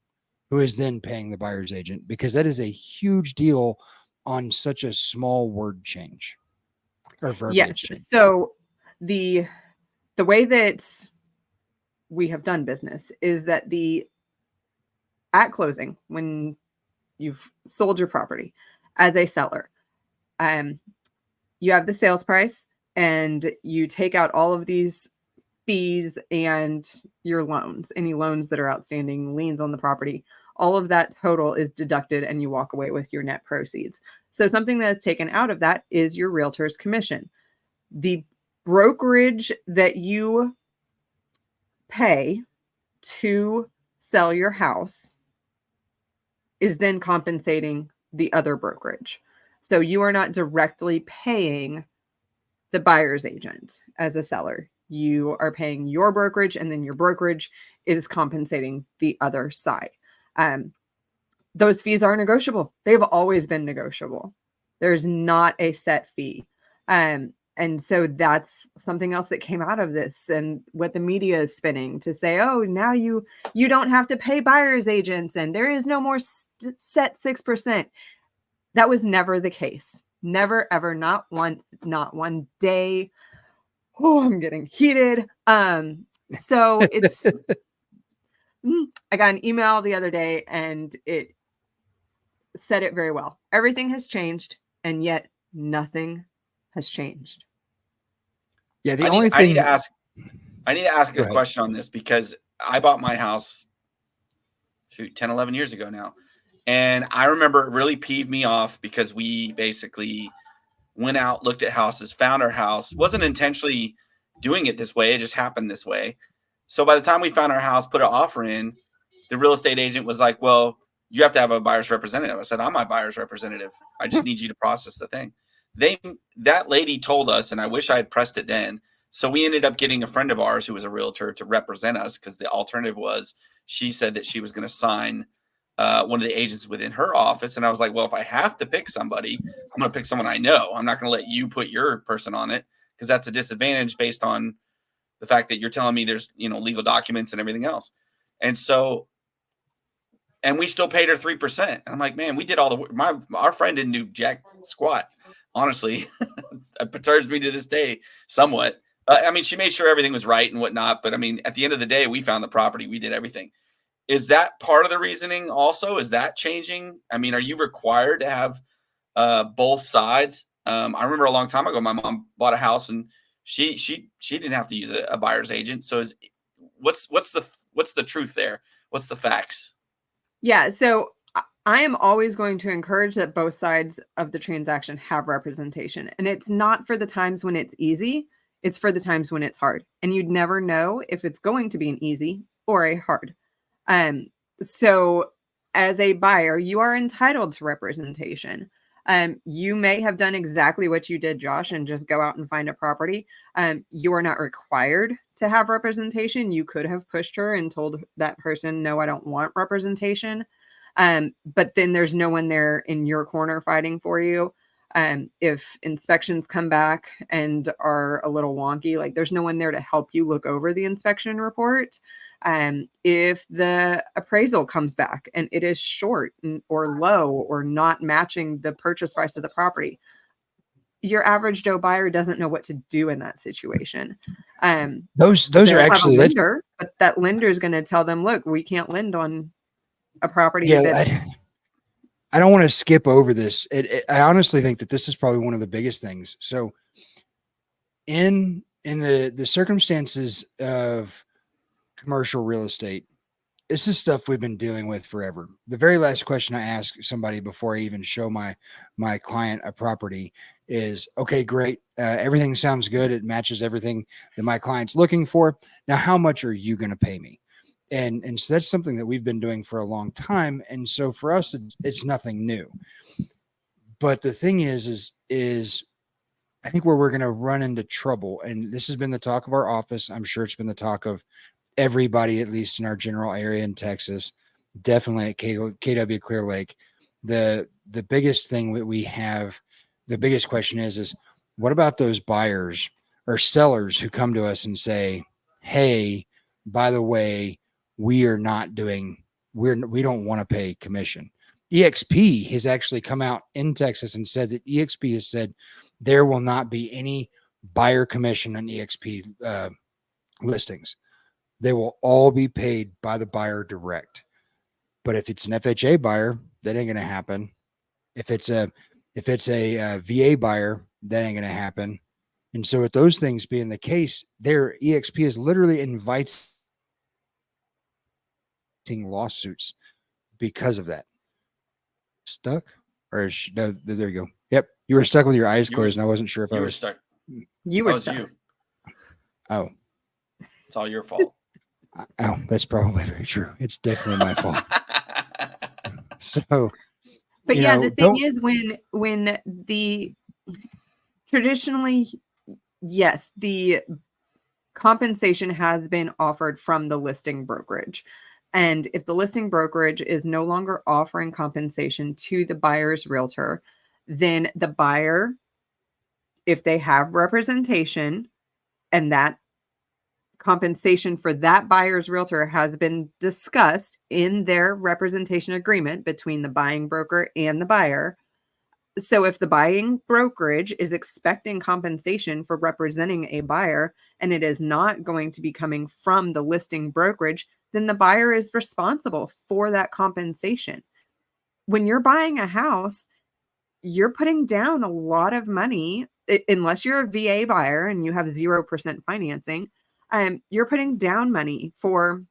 who is then paying the buyer's agent? Because that is a huge deal on such a small word change. Or yes. change. So the way that we have done business is that at closing, when you've sold your property as a seller, you have the sales price and you take out all of these fees and your loans, any loans that are outstanding, liens on the property, all of that total is deducted and you walk away with your net proceeds. So something that is taken out of that is your realtor's commission. The brokerage that you pay to sell your house is then compensating the other brokerage. So you are not directly paying the buyer's agent as a seller. You are paying your brokerage, and then your brokerage is compensating the other side. Those fees are negotiable. They've always been negotiable. There's not a set fee. And so that's something else that came out of this and what the media is spinning to say, oh, now you don't have to pay buyer's agents and there is no more set 6%. That was never the case. Never, ever, not once, not one day. Oh, I'm getting heated. So it's, I got an email the other day and it said it very well. Everything has changed and yet nothing has changed. Yeah, the only thing I need to ask a question on this because I bought my house 10, 11 years ago now. And I remember it really peeved me off because we basically went out, looked at houses, found our house, wasn't intentionally doing it this way. It just happened this way. So by the time we found our house, put an offer in, the real estate agent was like, well, you have to have a buyer's representative. I said, I'm my buyer's representative. I just need you to process the thing. That lady told us, and I wish I had pressed it then. So we ended up getting a friend of ours who was a realtor to represent us because the alternative was she said that she was going to sign one of the agents within her office. And I was like, well, if I have to pick somebody, I'm going to pick someone I know. I'm not going to let you put your person on it because that's a disadvantage based on the fact that you're telling me there's, legal documents and everything else. And so, and we still paid her 3%. And I'm like, man, we did all the work. Our friend didn't do jack squat. Honestly, it perturbs me to this day somewhat. She made sure everything was right and whatnot. But at the end of the day, we found the property. We did everything. Is that part of the reasoning also? Is that changing? Are you required to have both sides? I remember a long time ago, my mom bought a house and she didn't have to use a buyer's agent. So what's the truth there? What's the facts? Yeah. So I am always going to encourage that both sides of the transaction have representation. And it's not for the times when it's easy. It's for the times when it's hard. And you'd never know if it's going to be an easy or a hard. So as a buyer, you are entitled to representation. You may have done exactly what you did, Josh, and just go out and find a property. You are not required to have representation. You could have pushed her and told that person, no, I don't want representation. But then there's no one there in your corner fighting for you. If inspections come back and are a little wonky, like there's no one there to help you look over the inspection report. If the appraisal comes back and it is short or low or not matching the purchase price of the property, your average Joe buyer doesn't know what to do in that situation. Those they'll are have actually a lender, but that lender is going to tell them, look, we can't lend on a property. I don't want to skip over this. I honestly think that this is probably one of the biggest things. So in the circumstances of commercial real estate, this is stuff we've been dealing with forever. The very last question I ask somebody before I even show my client a property is, okay, great. Everything sounds good. It matches everything that my client's looking for. Now, how much are you going to pay me? And so that's something that we've been doing for a long time. And so for us, it's nothing new. But the thing is I think where we're going to run into trouble, and this has been the talk of our office. I'm sure it's been the talk of everybody, at least in our general area in Texas, definitely at KW Clear Lake. The biggest thing that we have, the biggest question is what about those buyers or sellers who come to us and say, hey, by the way, we don't want to pay commission. EXP has actually come out in Texas and said that EXP has said there will not be any buyer commission on EXP listings. They will all be paid by the buyer direct. But if it's an FHA buyer, that ain't going to happen. If it's a VA buyer, that ain't going to happen. And so with those things being the case, their EXP is literally inviting lawsuits because of that. Stuck? Or no, there you go. Yep. You were stuck with your eyes closed, and I wasn't sure if I was stuck. You were stuck. You. Oh. It's all your fault. Oh, that's probably very true. It's definitely my fault. So, but yeah, the thing is when the traditionally, yes, the compensation has been offered from the listing brokerage. And if the listing brokerage is no longer offering compensation to the buyer's realtor, then the buyer, if they have representation and that compensation for that buyer's realtor has been discussed in their representation agreement between the buying broker and the buyer. So if the buying brokerage is expecting compensation for representing a buyer and it is not going to be coming from the listing brokerage, then the buyer is responsible for that compensation. When you're buying a house, you're putting down a lot of money, unless you're a VA buyer and you have 0% financing. You're putting down money for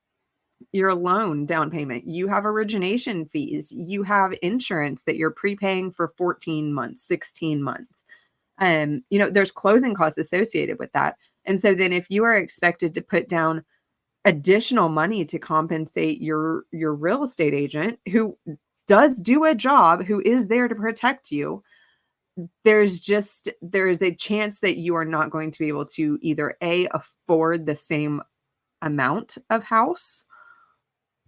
your loan down payment. You have origination fees. You have insurance that you're prepaying for 14 months, 16 months. There's closing costs associated with that. And so then if you are expected to put down additional money to compensate your real estate agent who does do a job, who is there to protect you, there is a chance that you are not going to be able to either afford the same amount of house,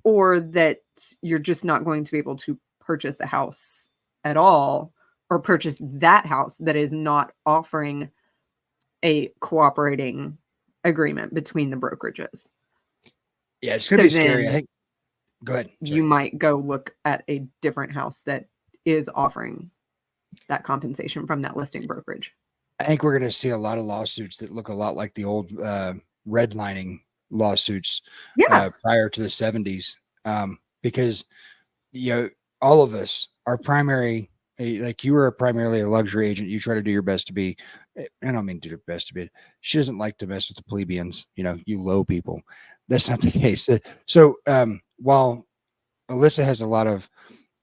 or that you're just not going to be able to purchase a house at all, or purchase that house that is not offering a cooperating agreement between the brokerages. Yeah, it's going to be scary. I think. Go ahead. Sorry. You might go look at a different house that is offering that compensation from that listing brokerage. I think we're going to see a lot of lawsuits that look a lot like the old redlining lawsuits prior to the 70s, because all of us are primary. Like you are primarily a luxury agent. You try to do your best to be. I don't mean do your best to be. She doesn't like to mess with the plebeians. You low people. That's not the case. So while Alyssa has a lot of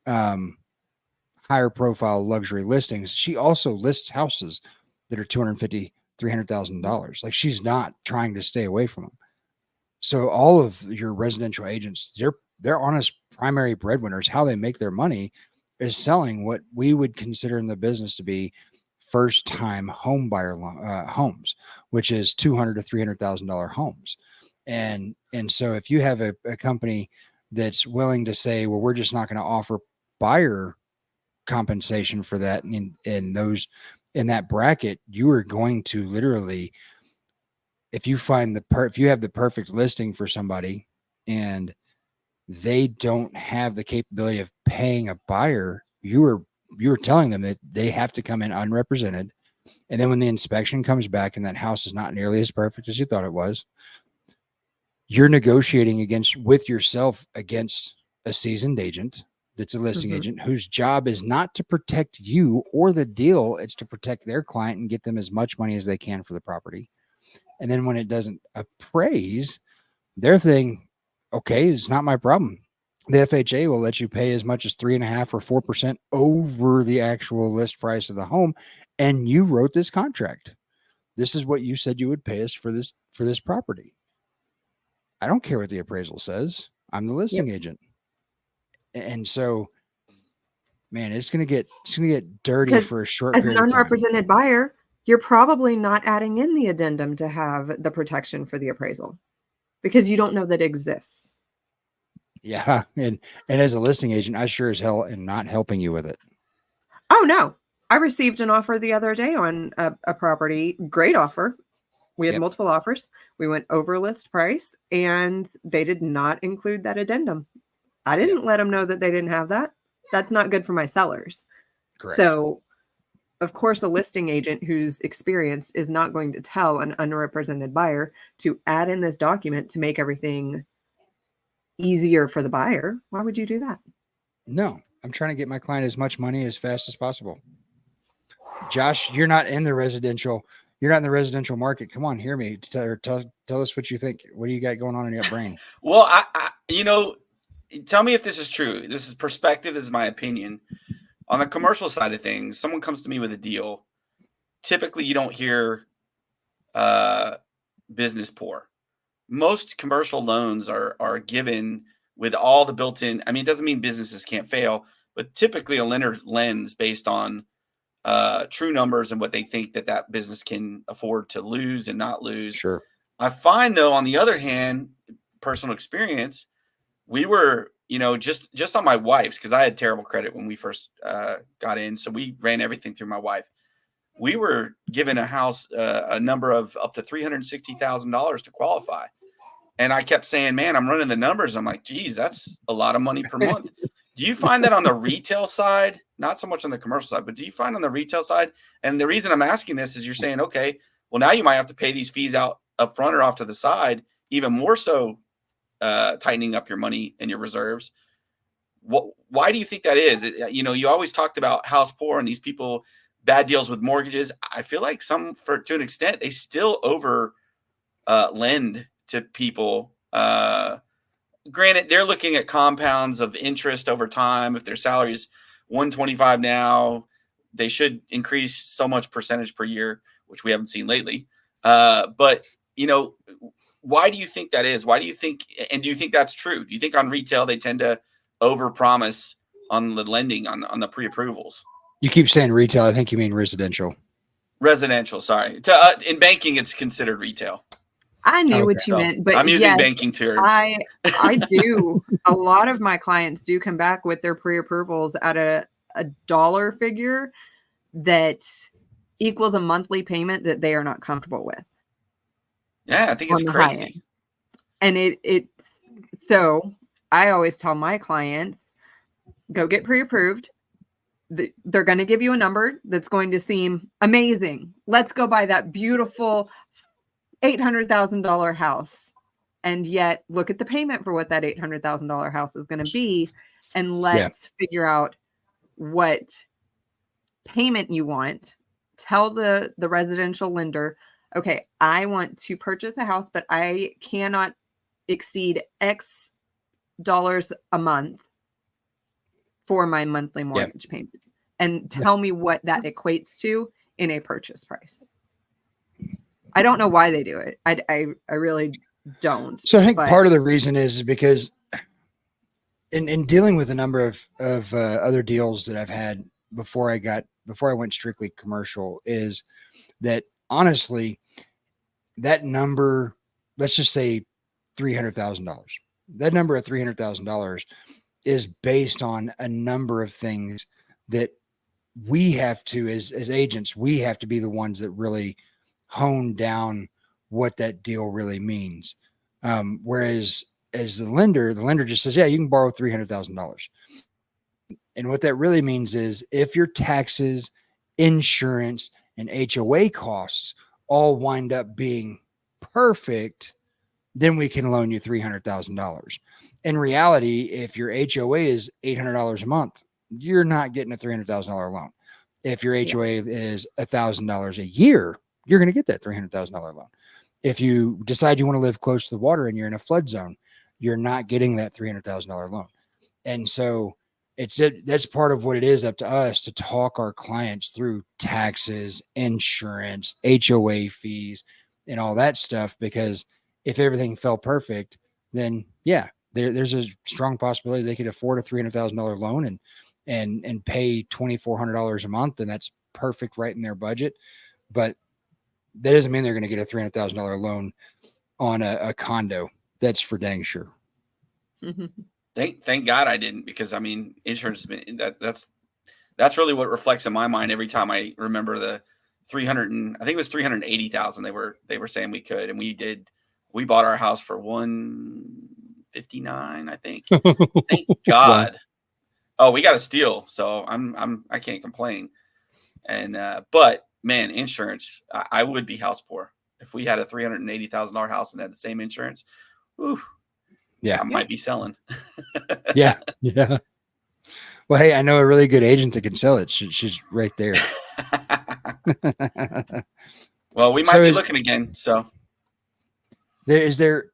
higher profile luxury listings, she also lists houses that are $250,000, $300,000. Like she's not trying to stay away from them. So all of your residential agents, they're honest primary breadwinners. How they make their money is selling what we would consider in the business to be first time home buyer homes, which is $200,000 to $300,000 homes. And so if you have a company that's willing to say, well, we're just not going to offer buyer compensation for that. And in that bracket, you are going to literally, if you find if you have the perfect listing for somebody and they don't have the capability of paying a buyer, you are telling them that they have to come in unrepresented. And then when the inspection comes back and that house is not nearly as perfect as you thought it was, you're negotiating with yourself against a seasoned agent that's a listing agent whose job is not to protect you or the deal. It's to protect their client and get them as much money as they can for the property. And then when it doesn't appraise, they're thinking, okay, it's not my problem. The FHA will let you pay as much as 3.5% or 4% over the actual list price of the home. And you wrote this contract. This is what you said you would pay us for this property. I don't care what the appraisal says. I'm the listing agent. And so, man, it's going to get dirty for a short period of time. As an unrepresented buyer, you're probably not adding in the addendum to have the protection for the appraisal because you don't know that it exists. Yeah. And as a listing agent, I sure as hell am not helping you with it. Oh, no. I received an offer the other day on a property. Great offer. We had multiple offers. We went over list price and they did not include that addendum. I didn't let them know that they didn't have that. That's not good for my sellers. Correct. So, of course, a listing agent who's experienced is not going to tell an unrepresented buyer to add in this document to make everything easier for the buyer. Why would you do that? No, I'm trying to get my client as much money as fast as possible. Josh, you're not in the residential market. Come on, hear me. Tell us what you think. What do you got going on in your brain? Well, I tell me if this is true. This is perspective. This is my opinion. On the commercial side of things, someone comes to me with a deal. Typically, you don't hear business poor. Most commercial loans are given with all the built-in. I mean, it doesn't mean businesses can't fail, but typically a lender lends based on true numbers and what they think that business can afford to lose and not lose. Sure. I find, though, on the other hand, personal experience, we were, just on my wife's, because I had terrible credit when we first got in. So we ran everything through my wife. We were given a house, a number of up to $360,000 to qualify. And I kept saying, man, I'm running the numbers. I'm like, geez, that's a lot of money per month. Do you find that on the retail side? Not so much on the commercial side, but do you find on the retail side? And the reason I'm asking this is you're saying, okay, well, now you might have to pay these fees out up front or off to the side, even more so tightening up your money and your reserves. Why do you think that is? You always talked about house poor and these people, bad deals with mortgages. I feel like to an extent, they still over lend to people. Granted, they're looking at compounds of interest over time. If their salary is $125 now, they should increase so much percentage per year, which we haven't seen lately. But why do you think that is? Why do you think, and do you think that's true? Do you think on retail they tend to overpromise on the lending on the pre-approvals? You keep saying retail. I think you mean residential. Residential, sorry. In banking, it's considered retail. I knew what you meant, but I'm using banking terms. I do. A lot of my clients do come back with their pre-approvals at a dollar figure that equals a monthly payment that they are not comfortable with. Yeah, I think it's crazy. And it's so I always tell my clients, go get pre-approved. They're going to give you a number that's going to seem amazing. Let's go buy that beautiful $800,000 house. And yet look at the payment for what that $800,000 house is going to be. And let's figure out what payment you want. Tell the residential lender, okay, I want to purchase a house, but I cannot exceed X dollars a month for my monthly mortgage payment. And tell me what that equates to in a purchase price. I don't know why they do it. I really don't. So I think part of the reason is because in dealing with a number of other deals that I've had before I went strictly commercial, is that honestly, that number, let's just say $300,000. That number of $300,000 is based on a number of things that we have to, as agents, we have to be the ones that really hone down what that deal really means. Whereas as the lender just says, yeah, you can borrow $300,000. And what that really means is if your taxes, insurance, and HOA costs all wind up being perfect, then we can loan you $300,000. In reality, if your HOA is $800 a month, you're not getting a $300,000 loan. If your HOA is $1,000 a year, you're going to get that $300,000 loan. If you decide you want to live close to the water and you're in a flood zone, you're not getting that $300,000 loan. And so that's part of what it is up to us to talk our clients through taxes, insurance, HOA fees, and all that stuff. Because if everything fell perfect, then yeah, there's a strong possibility they could afford a $300,000 loan and pay $2,400 a month, and that's perfect right in their budget. But that doesn't mean they're going to get a $300,000 loan on a condo. That's for dang sure. Mm-hmm. Thank God I didn't, because I mean, insurance has been that's really what reflects in my mind every time I remember the 300 and I think it was 380,000 they were saying we could, and we bought our house for 159, I think. Thank God. Yeah. Oh, we got a steal, so I can't complain. And but man, insurance, I would be house poor if we had a $380,000 house and had the same insurance. Whew. Yeah, I might be selling. Yeah. Well, hey, I know a really good agent that can sell it. She's right there. Well, we might be looking again. So, is there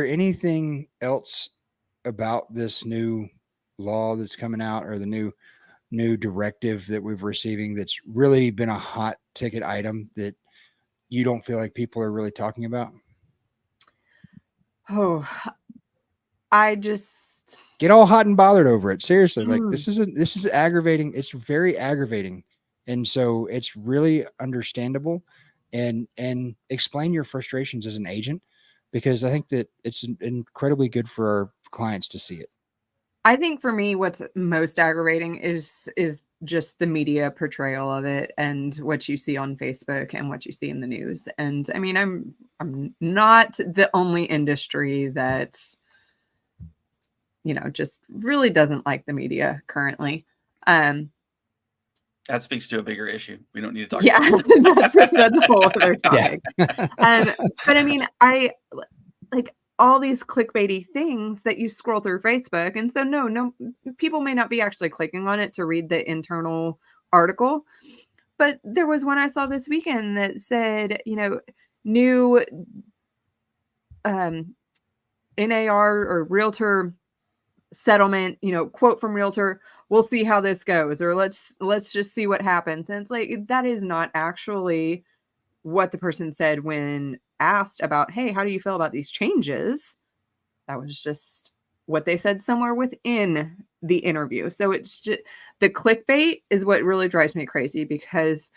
anything else about this new law that's coming out, or the new directive that we're receiving, that's really been a hot ticket item that you don't feel like people are really talking about? Oh, I just get all hot and bothered over it. Seriously. Like this is aggravating. It's very aggravating. And so it's really understandable, and explain your frustrations as an agent, because I think that it's incredibly good for our clients to see it. I think for me, what's most aggravating is just the media portrayal of it, and what you see on Facebook and what you see in the news. And I mean, I'm not the only industry that, just really doesn't like the media currently. That speaks to a bigger issue. We don't need to talk about it. that's a whole other topic. Yeah. But I mean, I like all these clickbaity things that you scroll through Facebook. And so no, people may not be actually clicking on it to read the internal article. But there was one I saw this weekend that said, new NAR or realtor settlement, quote from realtor, we'll see how this goes, or let's just see what happens. And it's like, that is not actually what the person said when asked about, hey, how do you feel about these changes? That was just what they said somewhere within the interview. So it's just, the clickbait is what really drives me crazy, because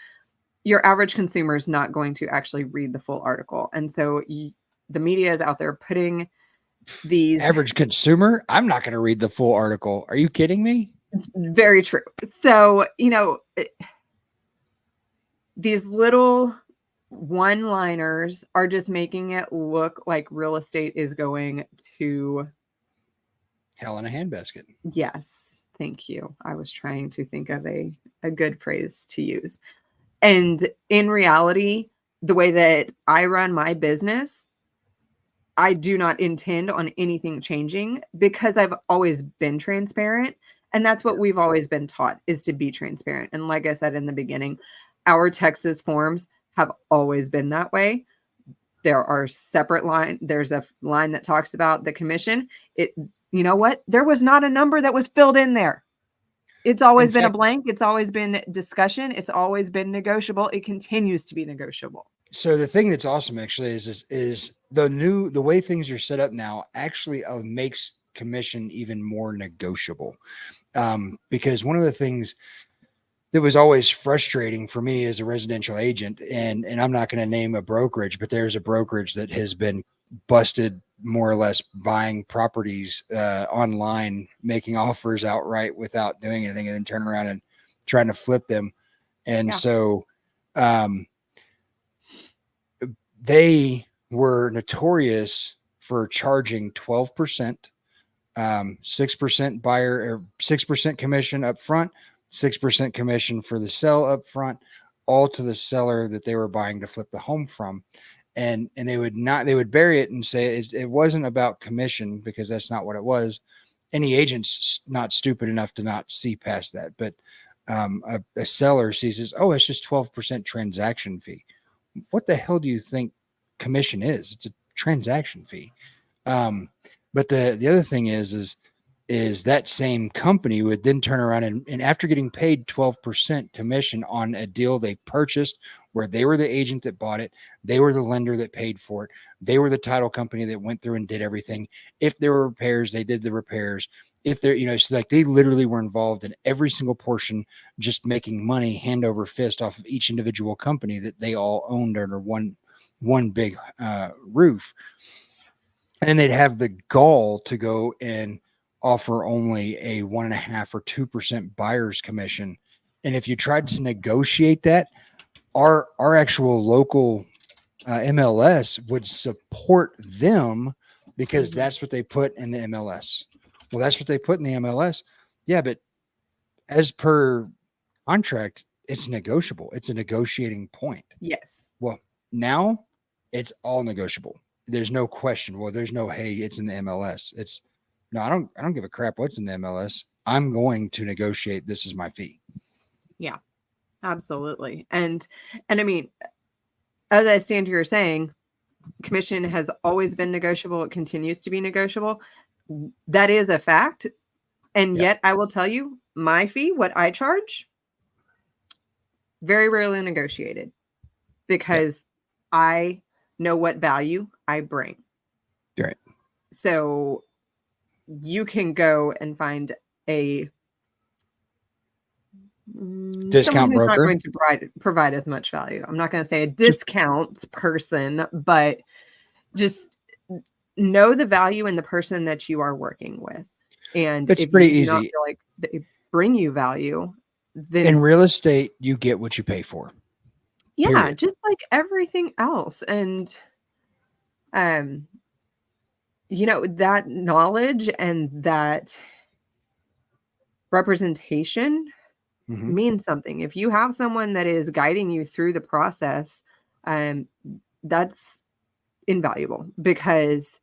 your average consumer is not going to actually read the full article. And so the media is out there putting these average consumer. I'm not going to read the full article. Are you kidding me? Very true. So, these little one-liners are just making it look like real estate is going to hell in a handbasket. Yes. Thank you. I was trying to think of a good phrase to use. And in reality, the way that I run my business, I do not intend on anything changing, because I've always been transparent. And that's what we've always been taught, is to be transparent. And like I said in the beginning, our Texas forms have always been that way. There are separate line. There's a line that talks about the commission. You know what? There was not a number that was filled in there. It's always been a blank. It's always been discussion. It's always been negotiable. It continues to be negotiable. So the thing that's awesome actually is the way things are set up now actually makes commission even more negotiable. Because one of the things that was always frustrating for me as a residential agent, and I'm not going to name a brokerage, but there's a brokerage that has been busted more or less buying properties online, making offers outright without doing anything, and then turn around trying to flip them. And so they were notorious for charging 12%, 6% buyer or 6% commission up front, 6% commission for the sell up front, all to the seller that they were buying to flip the home from. And they would bury it and say it wasn't about commission, because that's not what it was. Any agent's not stupid enough to not see past that. But a seller sees this, oh, it's just 12% transaction fee. What the hell do you think commission is? It's a transaction fee. But the other thing is that same company would then turn around and after getting paid 12% commission on a deal they purchased, where they were the agent that bought it, they were the lender that paid for it, they were the title company that went through and did everything. If there were repairs, they did the repairs. If they're, so like they literally were involved in every single portion, just making money hand over fist off of each individual company that they all owned under one big roof. And they'd have the gall to go and offer only a 1.5 or 2% buyer's commission. And if you tried to negotiate that, our actual local MLS would support them, because that's what they put in the MLS. Well, that's what they put in the MLS. Yeah, but as per contract, it's negotiable. It's a negotiating point. Yes. Well, now it's all negotiable. There's no question. Well, there's no, hey, it's in the MLS. It's no, I don't give a crap what's in the MLS. I'm going to negotiate. This is my fee. Yeah, absolutely. And I mean, as I stand here saying, commission has always been negotiable. It continues to be negotiable. That is a fact. And yet I will tell you, my fee, what I charge, very rarely negotiated, because I know what value I bring. Right. So you can go and find a discount broker not going to provide as much value. I'm not going to say a discount person, but just know the value in the person that you are working with. And it's if pretty you do not easy. feel like they bring you value, then in real estate, you get what you pay for. Yeah, Period. just like everything else. And that knowledge and that representation means something. If you have someone that is guiding you through the process, that's invaluable, because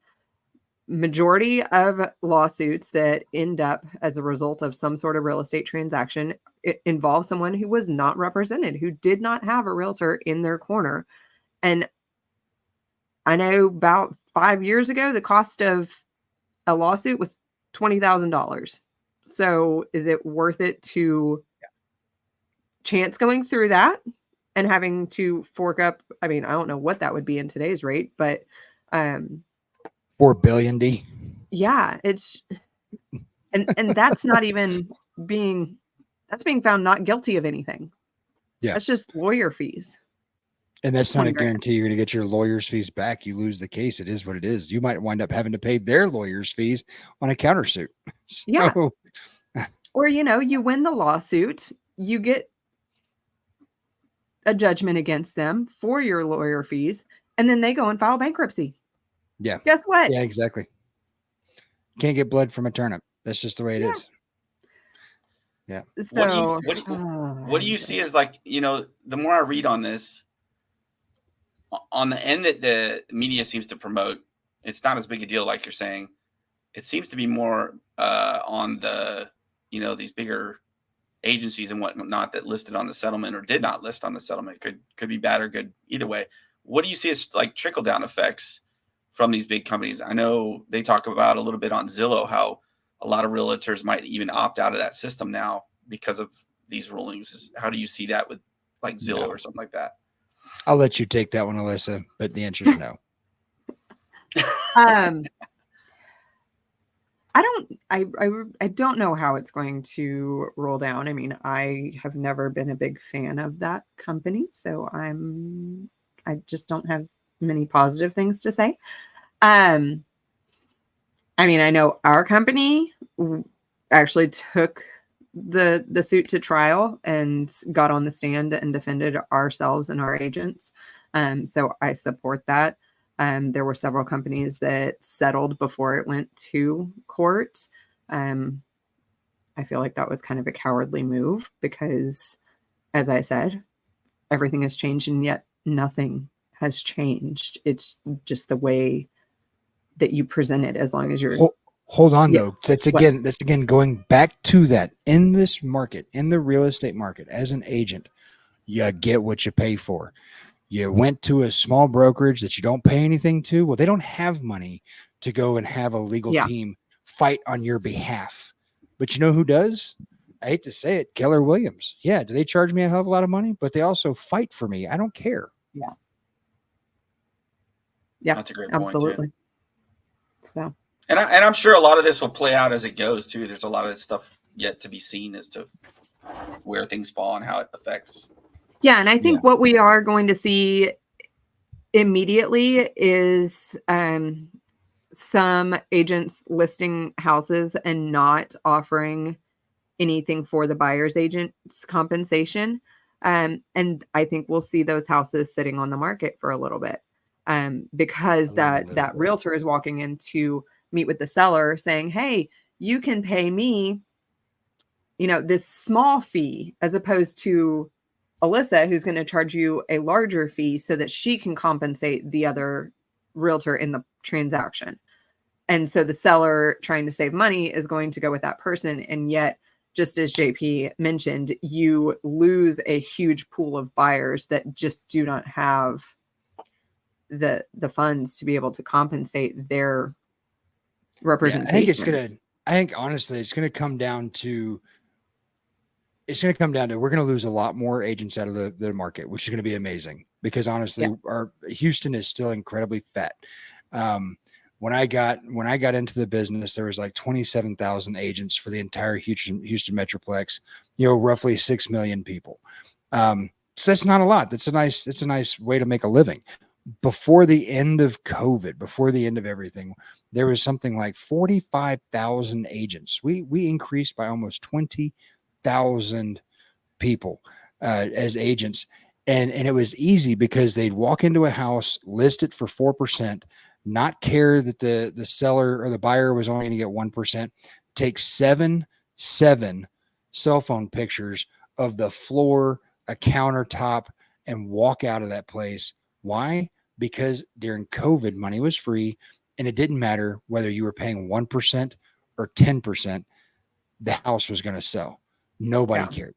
majority of lawsuits that end up as a result of some sort of real estate transaction, it involves someone who was not represented, who did not have a realtor in their corner. And I know about 5 years ago, the cost of a lawsuit was $20,000. So is it worth it to chance going through that and having to fork up? I mean, I don't know what that would be in today's rate, but $4 billion. Yeah, it's and that's not even being found not guilty of anything. Yeah, that's just lawyer fees. And that's not a guarantee you're going to get your lawyer's fees back. You lose the case. It is what it is. You might wind up having to pay their lawyer's fees on a countersuit. So, yeah. Or, you win the lawsuit, you get a judgment against them for your lawyer fees, and then they go and file bankruptcy. Yeah. Guess what? Yeah, exactly. Can't get blood from a turnip. That's just the way it is. Yeah. So, what do you see as, like, the more I read on this, on the end that the media seems to promote, it's not as big a deal, like you're saying. It seems to be more on the, these bigger agencies and whatnot that listed on the settlement or did not list on the settlement. Could be bad or good either way. What do you see as like trickle down effects from these big companies? I know they talk about a little bit on Zillow how a lot of realtors might even opt out of that system now because of these rulings. How do you see that with like Zillow or something like that? I'll let you take that one, Alyssa, but the answer is no. I don't know how it's going to roll down. I mean, I have never been a big fan of that company, so I just don't have many positive things to say. I mean, I know our company actually took the suit to trial and got on the stand and defended ourselves and our agents. So I support that. There were several companies that settled before it went to court. I feel like that was kind of a cowardly move because, as I said, everything has changed and yet nothing has changed. It's just the way that you present it, as long as you're hold on though. That's again going back to that. In this market, in the real estate market, as an agent, you get what you pay for. You went to a small brokerage that you don't pay anything to. Well, they don't have money to go and have a legal team fight on your behalf. But you know who does? I hate to say it, Keller Williams. Yeah, do they charge me a hell of a lot of money? But they also fight for me. I don't care. Yeah, that's a great point. Absolutely. So, and I'm sure a lot of this will play out as it goes too. There's a lot of stuff yet to be seen as to where things fall and how it affects. Yeah, and I think what we are going to see immediately is some agents listing houses and not offering anything for the buyer's agent's compensation. And I think we'll see those houses sitting on the market for a little bit because that realtor is walking in to meet with the seller saying, hey, you can pay me, this small fee, as opposed to Alyssa, who's going to charge you a larger fee so that she can compensate the other realtor in the transaction. And so the seller trying to save money is going to go with that person. And yet, just as JP mentioned, you lose a huge pool of buyers that just do not have the funds to be able to compensate their representation. I think honestly, it's going to come down to we're going to lose a lot more agents out of the market, which is going to be amazing because honestly, our Houston is still incredibly fat. When I got into the business, there was like 27,000 agents for the entire Houston Metroplex, roughly 6 million people. So that's not a lot. It's a nice way to make a living. Before the end of COVID, before the end of everything, there was something like 45,000 agents. We increased by almost 20,000 people as agents. And it was easy because they'd walk into a house, list it for 4%, not care that the seller or the buyer was only going to get 1%, take seven cell phone pictures of the floor, a countertop, and walk out of that place. Why? Because during COVID, money was free and it didn't matter whether you were paying 1% or 10%, the house was going to sell. Nobody cared.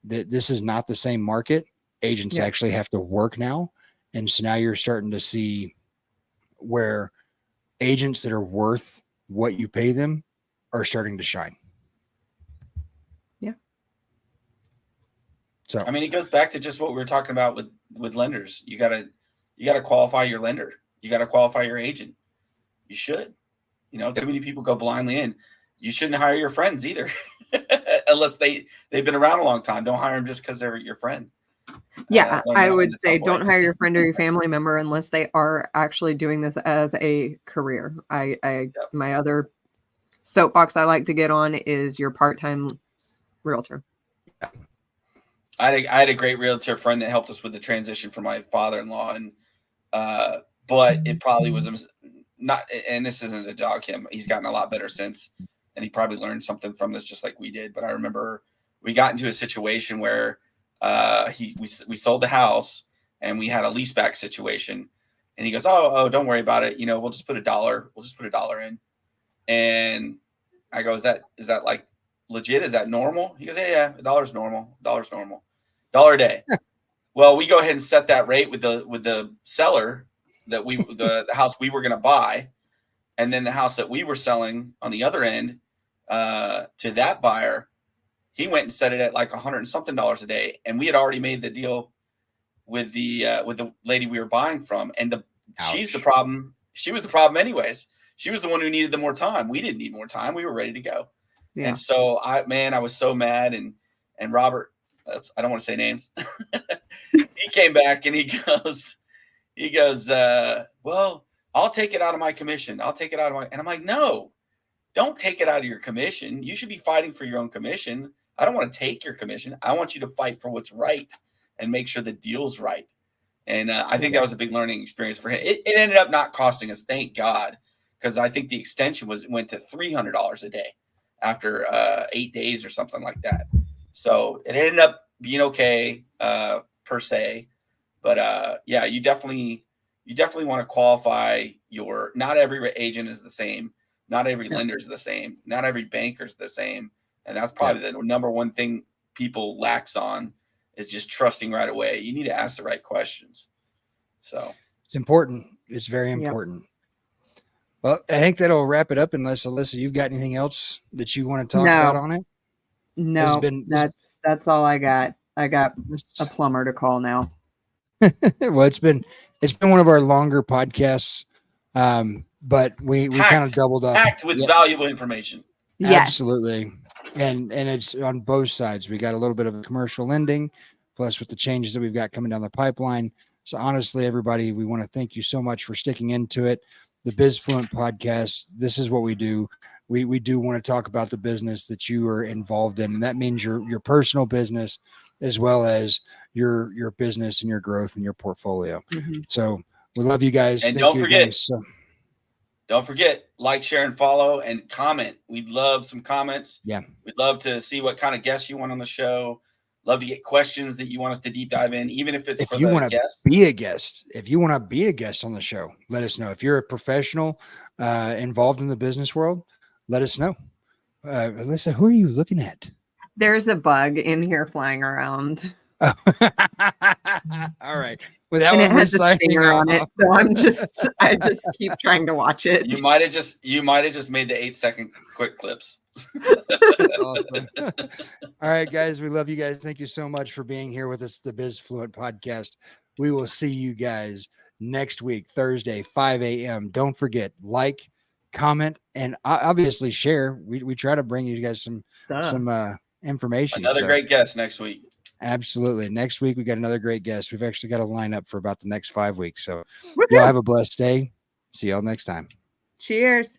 This is not the same market. Agents actually have to work now. And so now you're starting to see where agents that are worth what you pay them are starting to shine. Yeah. So, I mean, it goes back to just what we were talking about with lenders. You gotta qualify your lender. You got to qualify your agent. You should, too many people go blindly in. You shouldn't hire your friends either. Unless they've been around a long time. Don't hire them just because they're your friend. Yeah, I would say don't hire your friend or your family member unless they are actually doing this as a career. My other soapbox I like to get on is your part-time realtor. I had a great realtor friend that helped us with the transition for my father-in-law, and but it probably was not. And this isn't a dog him. He's gotten a lot better since, and he probably learned something from this just like we did. But I remember we got into a situation where we sold the house and we had a leaseback situation, and he goes, oh, don't worry about it. We'll just put $1. We'll just put $1 in. And I go, is that like legit? Is that normal? He goes, yeah, $1's normal. $1's normal. $1 a day. Well, we go ahead and set that rate with the seller that the house we were going to buy. And then the house that we were selling on the other end to that buyer, he went and set it at like $100 and something a day. And we had already made the deal with the lady we were buying from. And she's the problem. She was the problem anyways. She was the one who needed the more time. We didn't need more time. We were ready to go. Yeah. And so I was so mad. And Robert, I don't want to say names. He came back and he goes, well, I'll take it out of my commission. I'll take it out of and I'm like, no, don't take it out of your commission. You should be fighting for your own commission. I don't want to take your commission. I want you to fight for what's right and make sure the deal's right. And I think that was a big learning experience for him. It ended up not costing us, thank God, because I think the extension went to $300 a day after 8 days or something like that. So it ended up being okay per se. But yeah, you definitely want to qualify your. Not every agent is the same. Not every lender is the same. Not every banker is the same. And that's probably the number one thing people lax on, is just trusting right away. You need to ask the right questions. So it's important. It's very important. Well, I think that'll wrap it up, unless Alyssa, you've got anything else that you want to talk about on it? No, that's all I got. I got a plumber to call now. Well, it's been one of our longer podcasts, but we kind of doubled up. Packed with valuable information. Yes. Absolutely. And it's on both sides. We got a little bit of commercial lending, plus with the changes that we've got coming down the pipeline. So honestly, everybody, we want to thank you so much for sticking into it. The BizFluent podcast, this is what we do. We do want to talk about the business that you are involved in, and that means your personal business as well as your business and your growth and your portfolio. Mm-hmm. So we love you guys. And don't forget, like, share, and follow, and comment. We'd love some comments. Yeah. We'd love to see what kind of guests you want on the show. Love to get questions that you want us to deep dive in, even if it's if you want to be a guest. If you want to be a guest on the show, let us know. If you're a professional involved in the business world, let us know. Alyssa, who are you looking at? There's a bug in here flying around. All right. Without and it has a stinger on it, so I just keep trying to watch it. You might have just made the 8-second quick clips. That's awesome. All right, guys, we love you guys. Thank you so much for being here with us, the BizFluent podcast. We will see you guys next week, Thursday, 5 a.m. Don't forget, like, comment, and obviously share. We try to bring you guys some information. Another great guest next week. Absolutely. Next week, we got another great guest. We've actually got a lineup for about the next 5 weeks. So y'all have a blessed day. See y'all next time. Cheers.